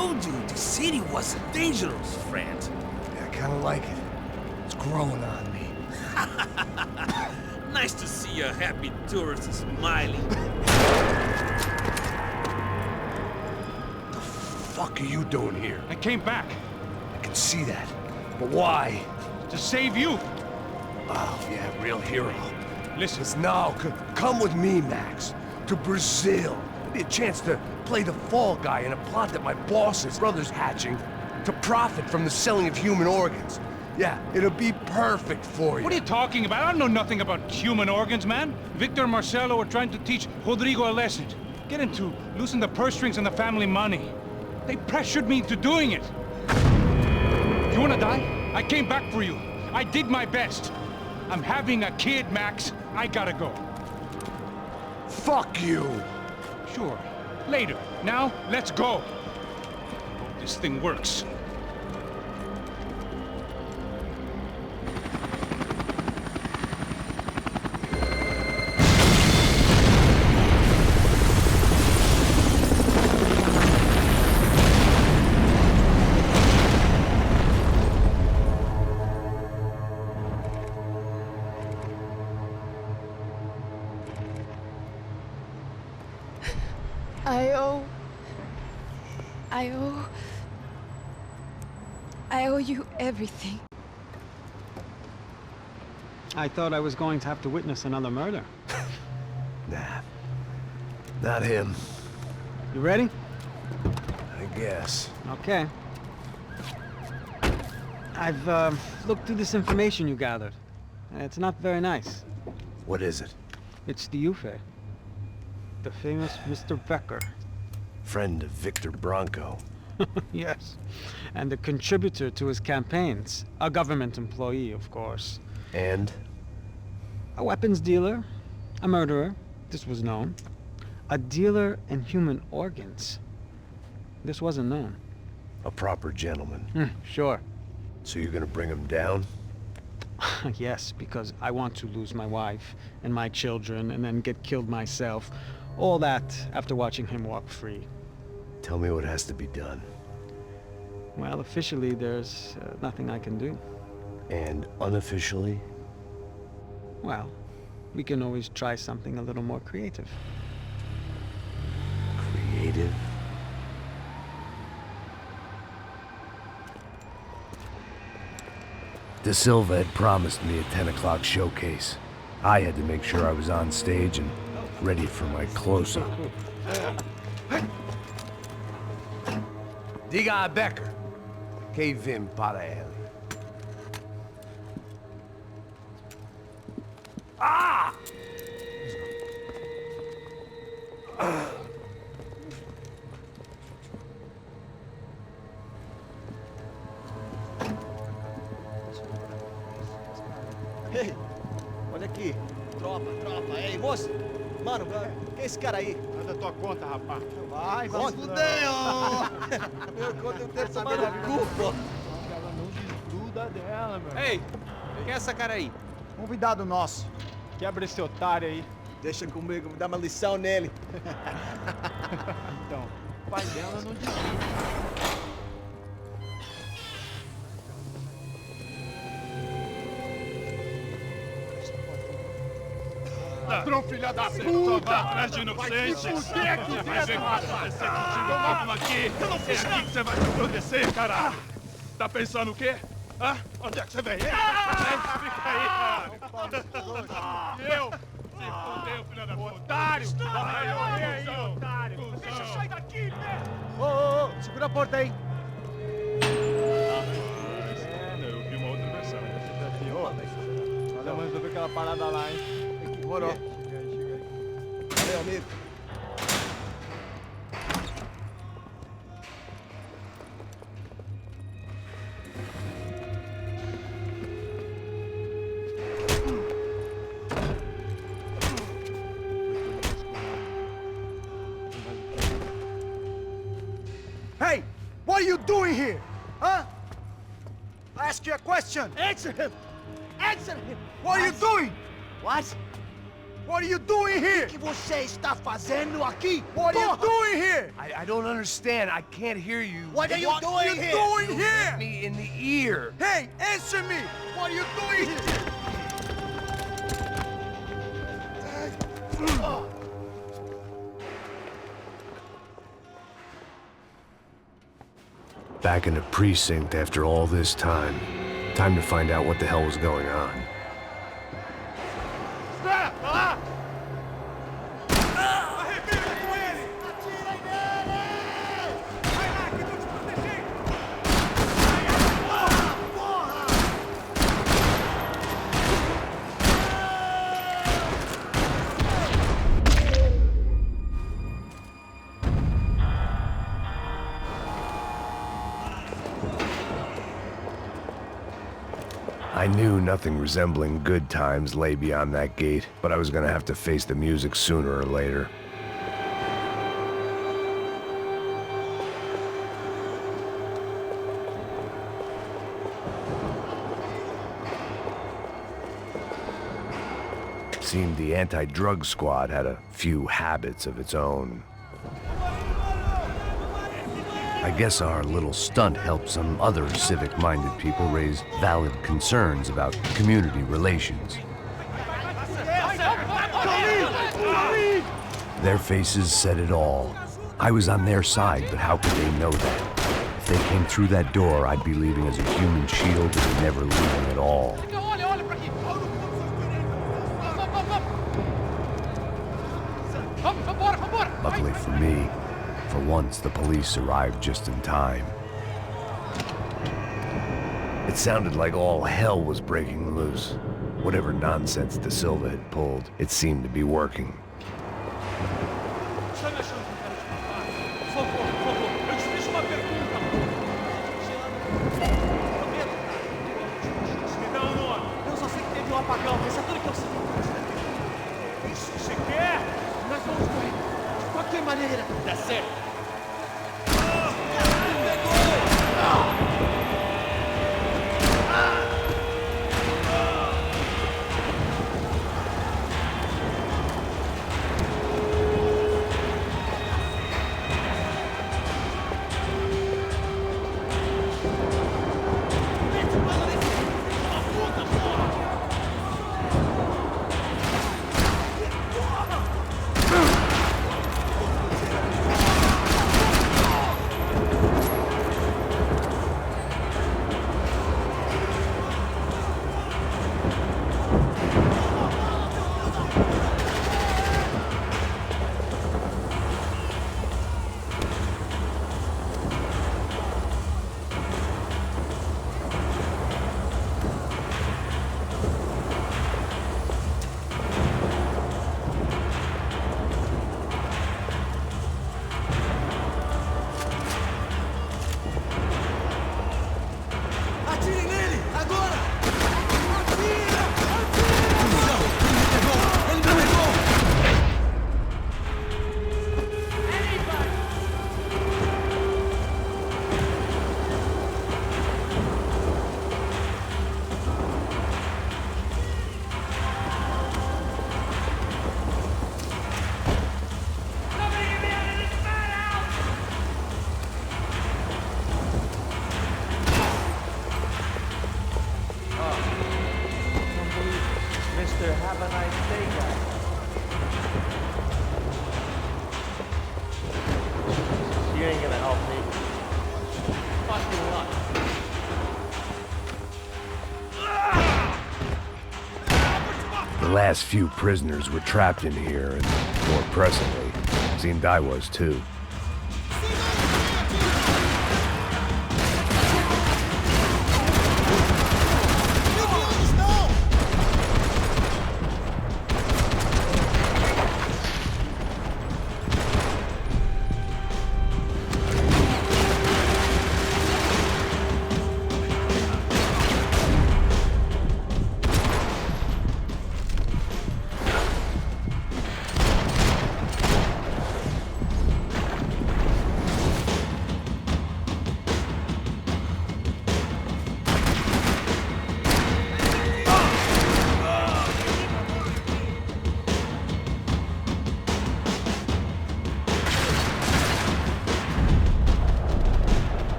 told you the city was dangerous, friend. Yeah, I kinda like it. It's growing on me. Nice to see a happy tourist smiling. The fuck are you doing here? I came back I can see that. But why? to save you. Oh, yeah, real hero. Listen, Now, come with me, Max. To Brazil. Be a chance to play the fall guy in a plot that my boss's brother's hatching to profit from the selling of human organs. Yeah, it'll be perfect for you. what are you talking about? I don't know nothing about human organs, man. Victor and Marcelo are trying to teach Rodrigo a lesson. Get him to loosen the purse strings and the family money. They pressured me into doing it. You wanna die? I came back for you. I did my best. I'm having a kid, Max. I gotta go. Fuck you! Sure. Later. Now, let's go. Hope this thing works. I owe you everything. I thought I was going to have to witness another murder. Nah. Not him. You ready? I guess. Okay. I've looked through this information you gathered. It's not very nice. What is it? It's the Ufe. The famous Mr. Becker. Friend of Victor Bronco. Yes. And a contributor to his campaigns. A government employee, of course. And? A weapons dealer. A murderer. This was known. A dealer in human organs. This wasn't known. A proper gentleman. Sure. So you're gonna bring him down? Yes, because I want to lose my wife and my children and then get killed myself. All that after watching him walk free. Tell me what has to be done. Well, officially, there's nothing I can do. And unofficially? Well, we can always try something a little more creative. Creative? De Silva had promised me a 10 o'clock showcase. I had to make sure I was on stage and ready for my close-up. Diga a Becker. Que vim para ele. Ah! Ei, olha aqui. Tropa. Ei, moço. Mano, quem é esse cara aí? Manda tua conta, rapaz. Vai se fuder, ó! Meu conta, eu tenho essa mulher culpa. Ela não desgruda dela, meu. Ei, quem é essa cara aí? Convidado nosso. Quebra esse otário aí. Deixa comigo, me dá uma lição nele. Então, o pai dela não desgruda. Ladrão, filha da puta! Vai atrás de inocentes! Vai ver o que vai acontecer contigo mesmo aqui! É aqui que você vai se acontecer, caralho! Tá pensando o quê? Hã? Onde é que você vem? Fica aí, caralho! E eu? Se fudeu, filha da puta! Otário! Vai morrer aí, otário! Deixa eu sair daqui, né? Ô, segura a porta aí. Eu vi uma outra versão. Olha, mas eu vi aquela parada lá, hein? Demorou. Chega aí. Valeu, amigo. Hey, what are you doing here? Huh? I ask you a question. Answer him! Answer him! What are you doing? What? What are you doing here? O que você está fazendo aqui? What are you doing here? I don't understand. I can't hear you. What are you doing here? Doing here? Hit me in the ear. Hey, answer me! What are you doing here? Back in the precinct after all this time. Time to find out what the hell was going on. I knew nothing resembling good times lay beyond that gate, but I was gonna have to face the music sooner or later. Seemed the anti-drug squad had a few habits of its own. I guess our little stunt helped some other civic-minded people raise valid concerns about community relations. Their faces said it all. I was on their side, but how could they know that? If they came through that door, I'd be leaving as a human shield and never leaving at all. Luckily for me, for once, the police arrived just in time. It sounded like all hell was breaking loose. Whatever nonsense De Silva had pulled, it seemed to be working. Eu só sei que teve um apagão, isso é tudo que eu sei. Isso que você quer? Nós vamos correr. De qualquer maneira. Dá certo. Have a nice day, guys. You ain't gonna help me. Fucking luck. The last few prisoners were trapped in here, and more pressingly, seemed I was too.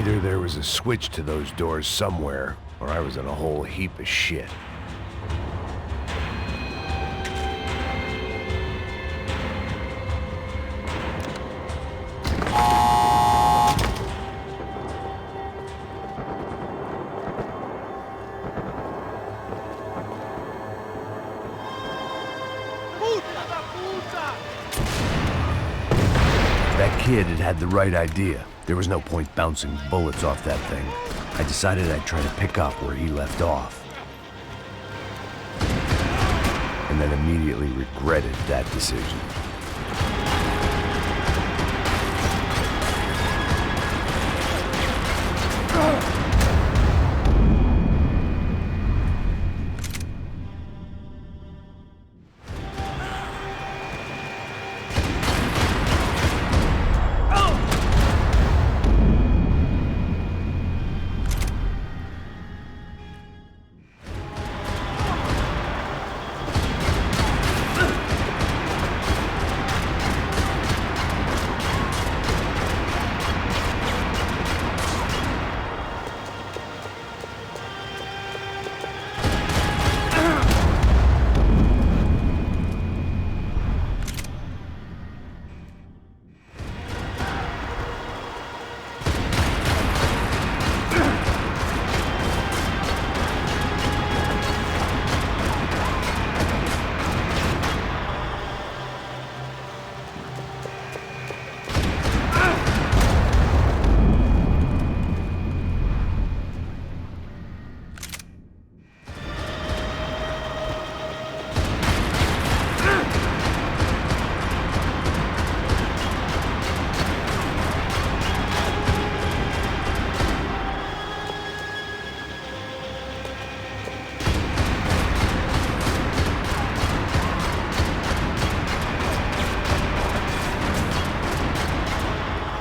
Either there was a switch to those doors somewhere, or I was in a whole heap of shit. That kid had the right idea. There was no point bouncing bullets off that thing. I decided I'd try to pick up where he left off. And then immediately regretted that decision.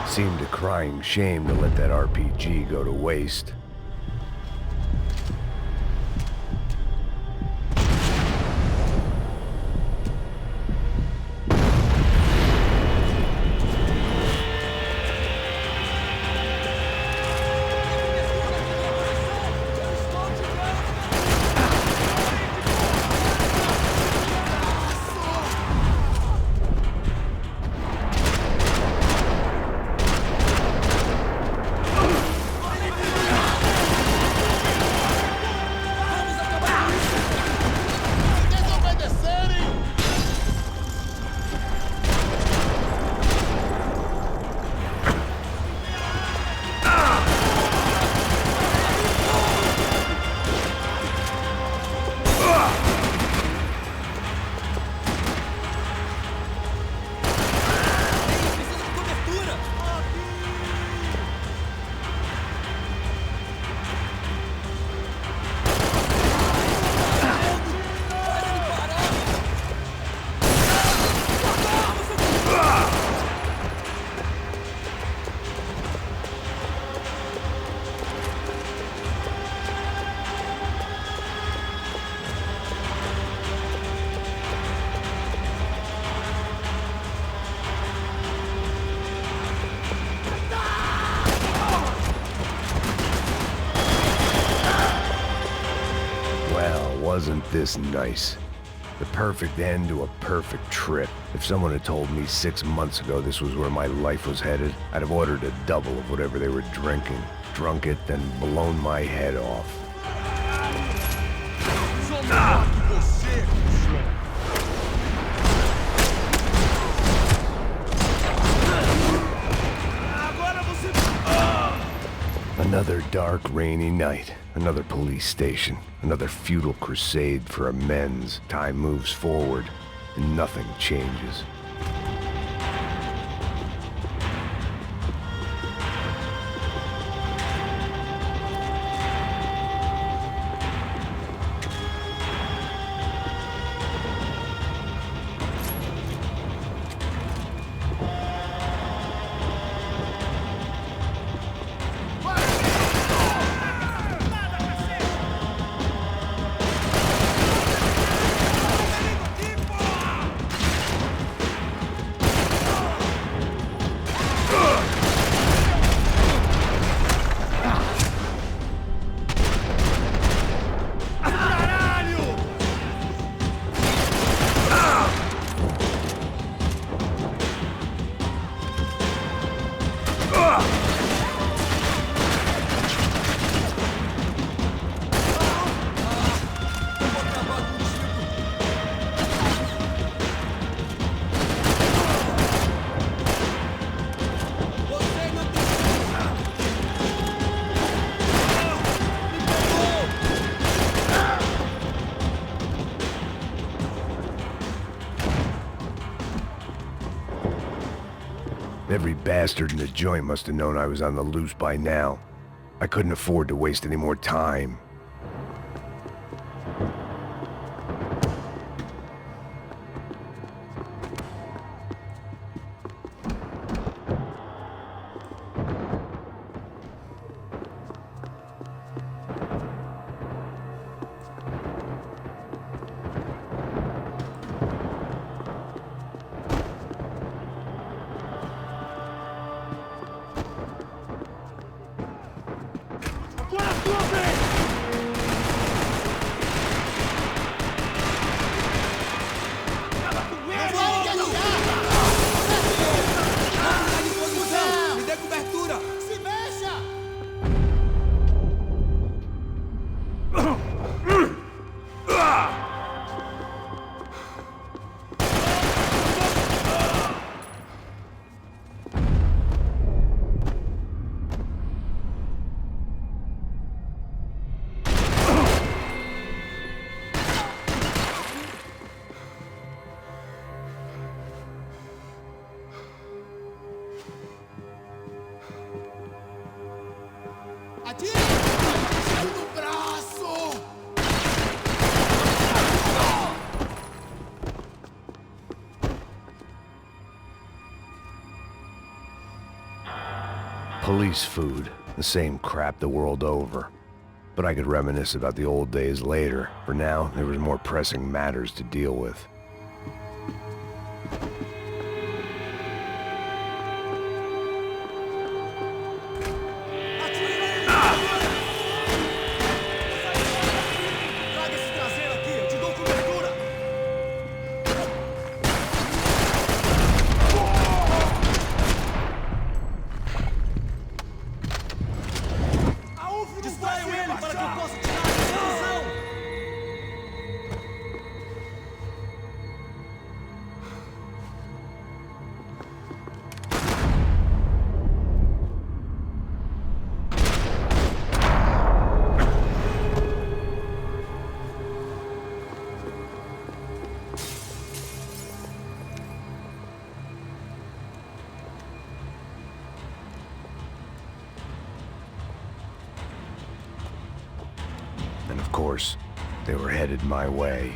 Seemed a crying shame to let that RPG go to waste. Wasn't this nice? The perfect end to a perfect trip. If someone had told me 6 months ago this was where my life was headed, I'd have ordered a double of whatever they were drinking, drunk it, then blown my head off. Another dark, rainy night. Another police station. Another futile crusade for amends. Time moves forward, and nothing changes. Every bastard in the joint must have known I was on the loose by now. I couldn't afford to waste any more time. Police food, the same crap the world over. But I could reminisce about the old days later. For now, there was more pressing matters to deal with. And of course, they were headed my way.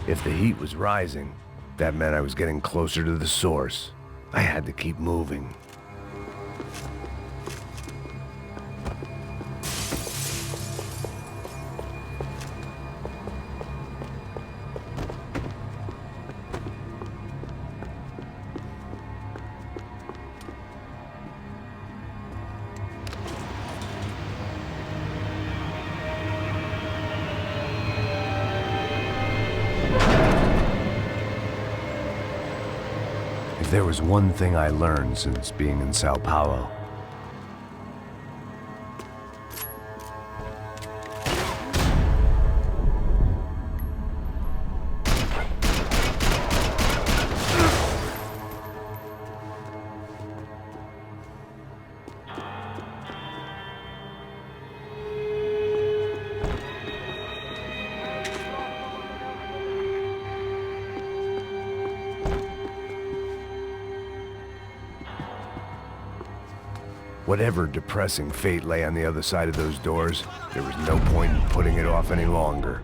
If the heat was rising, that meant I was getting closer to the source. I had to keep moving. If there was one thing I learned since being in Sao Paulo, whatever depressing fate lay on the other side of those doors, there was no point in putting it off any longer.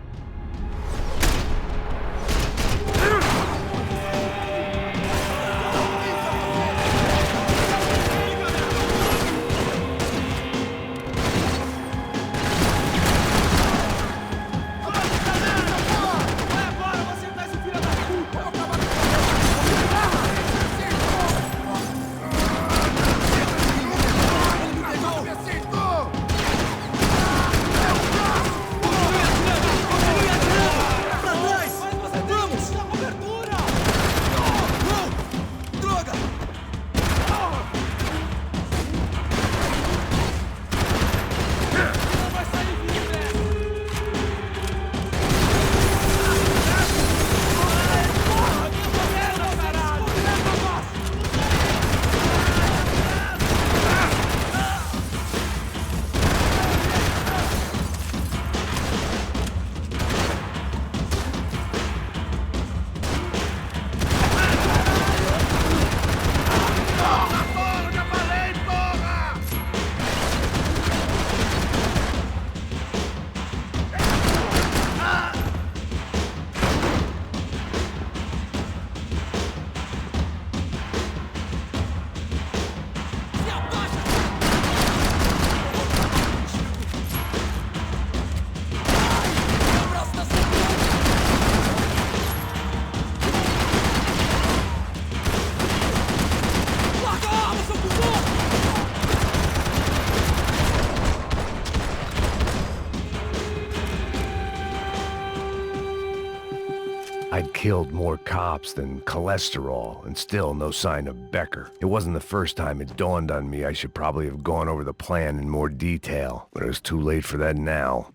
I'd killed more cops than cholesterol, and still no sign of Becker. It wasn't the first time it dawned on me I should probably have gone over the plan in more detail, but it was too late for that now.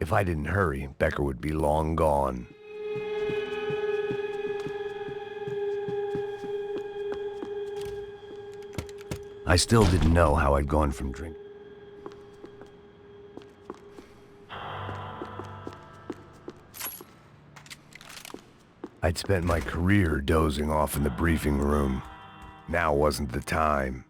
If I didn't hurry, Becker would be long gone. I still didn't know how I'd gone from drink. I'd spent my career dozing off in the briefing room. Now wasn't the time.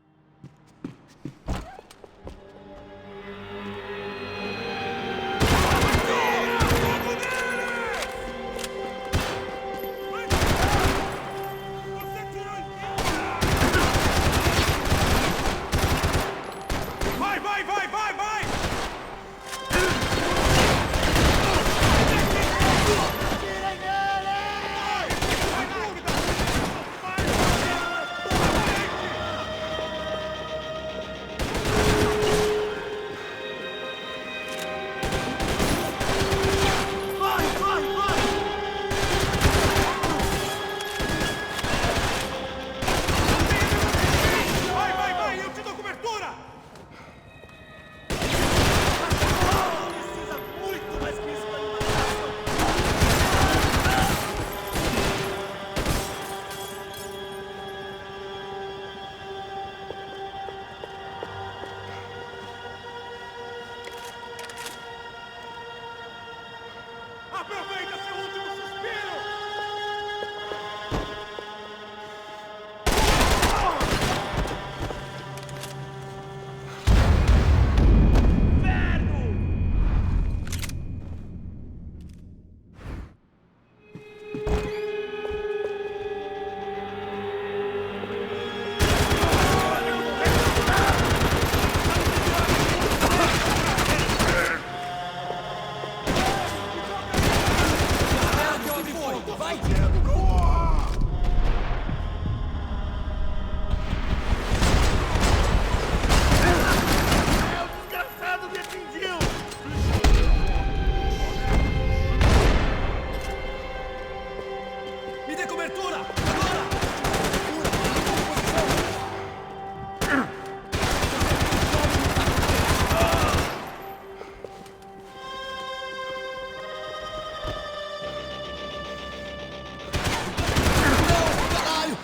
Caralho!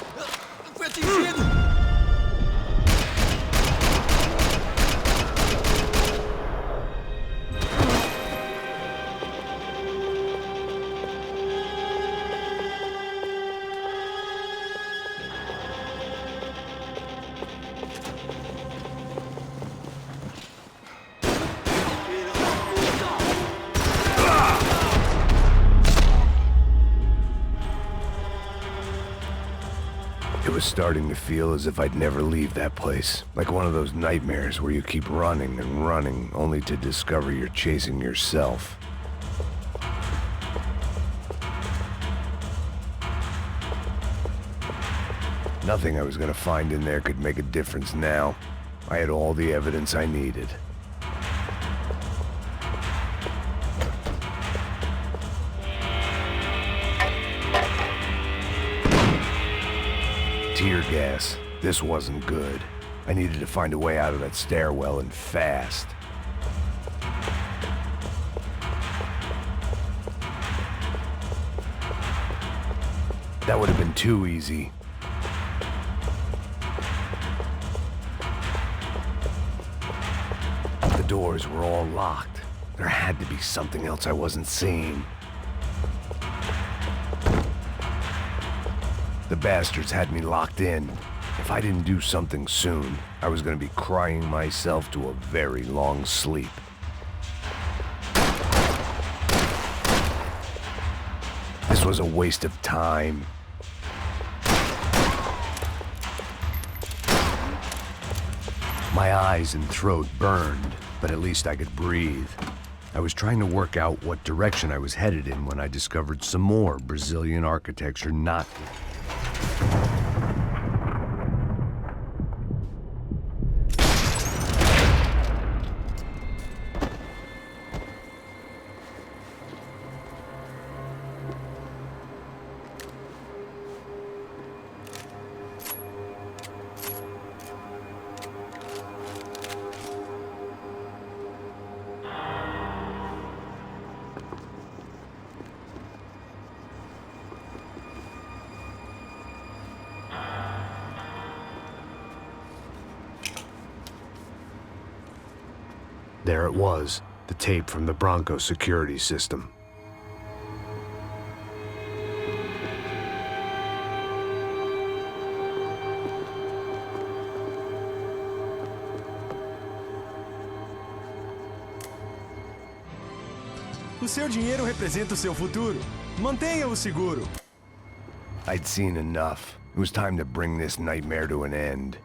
Fui atingido! It was starting to feel as if I'd never leave that place. Like one of those nightmares where you keep running and running, only to discover you're chasing yourself. Nothing I was gonna find in there could make a difference now. I had all the evidence I needed. Tear gas. This wasn't good. I needed to find a way out of that stairwell, and fast. That would have been too easy. The doors were all locked. There had to be something else I wasn't seeing. The bastards had me locked in. If I didn't do something soon, I was gonna be crying myself to a very long sleep. This was a waste of time. My eyes and throat burned, but at least I could breathe. I was trying to work out what direction I was headed in when I discovered some more Brazilian architecture not... There it was, the tape from the Bronco security system. O seu dinheiro representa o seu futuro. Mantenha-o seguro. I'd seen enough. It was time to bring this nightmare to an end.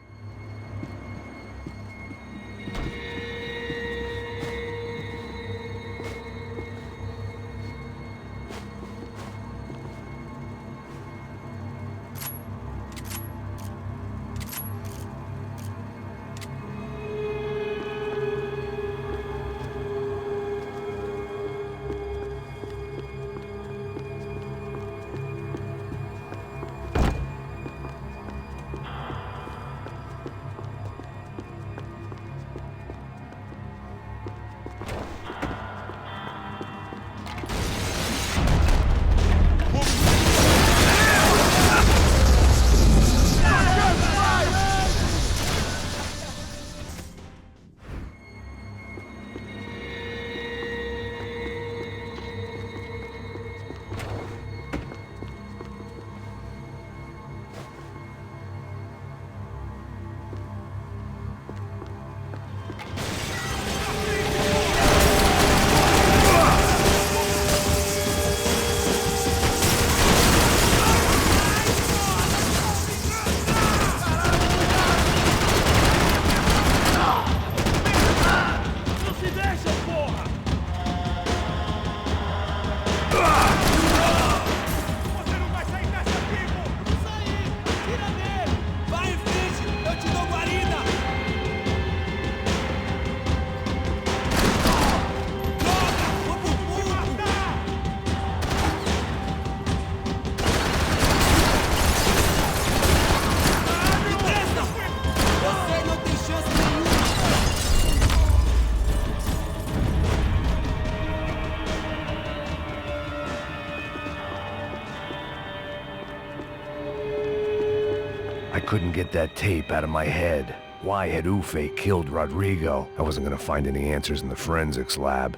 couldn't get that tape out of my head. Why had Ufe killed Rodrigo? I wasn't gonna find any answers in the forensics lab.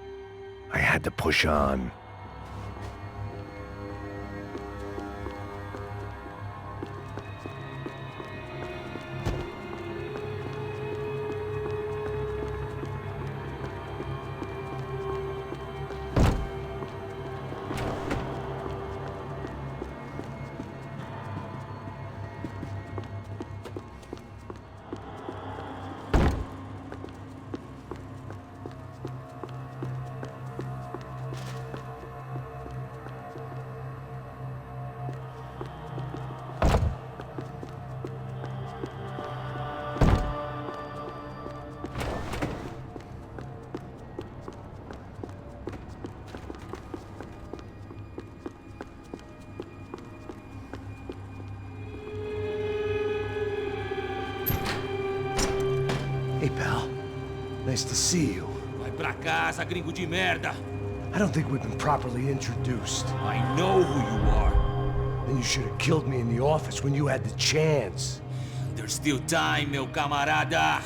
I had to push on. Hey, pal. Nice to see you. Vai pra casa, gringo de merda. I don't think we've been properly introduced. I know who you are. Then you should have killed me in the office when you had the chance. There's still time, meu camarada.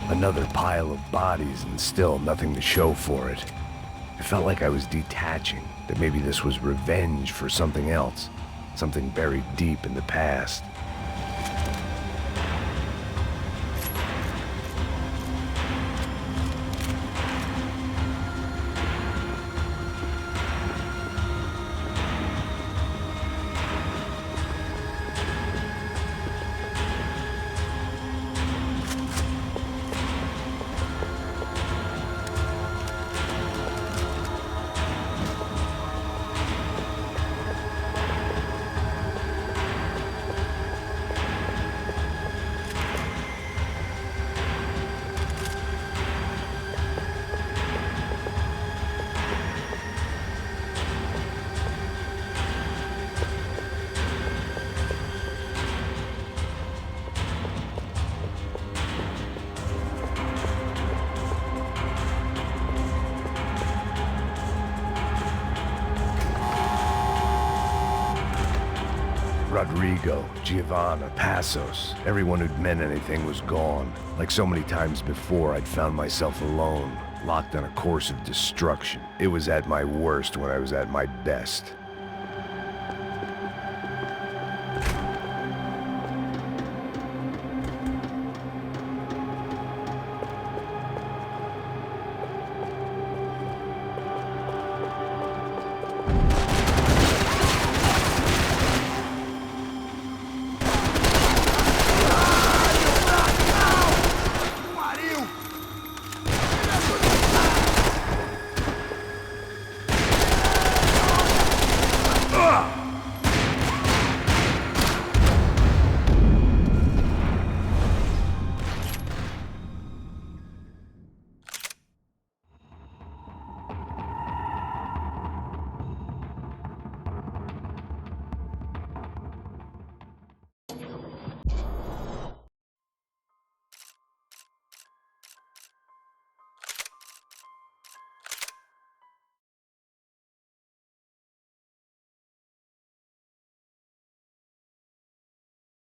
Another pile of bodies and still nothing to show for it. It felt like I was detaching, that maybe this was revenge for something else, something buried deep in the past. Rodrigo, Giovanna, Passos, everyone who'd meant anything was gone. Like so many times before, I'd found myself alone, locked on a course of destruction. It was at my worst when I was at my best.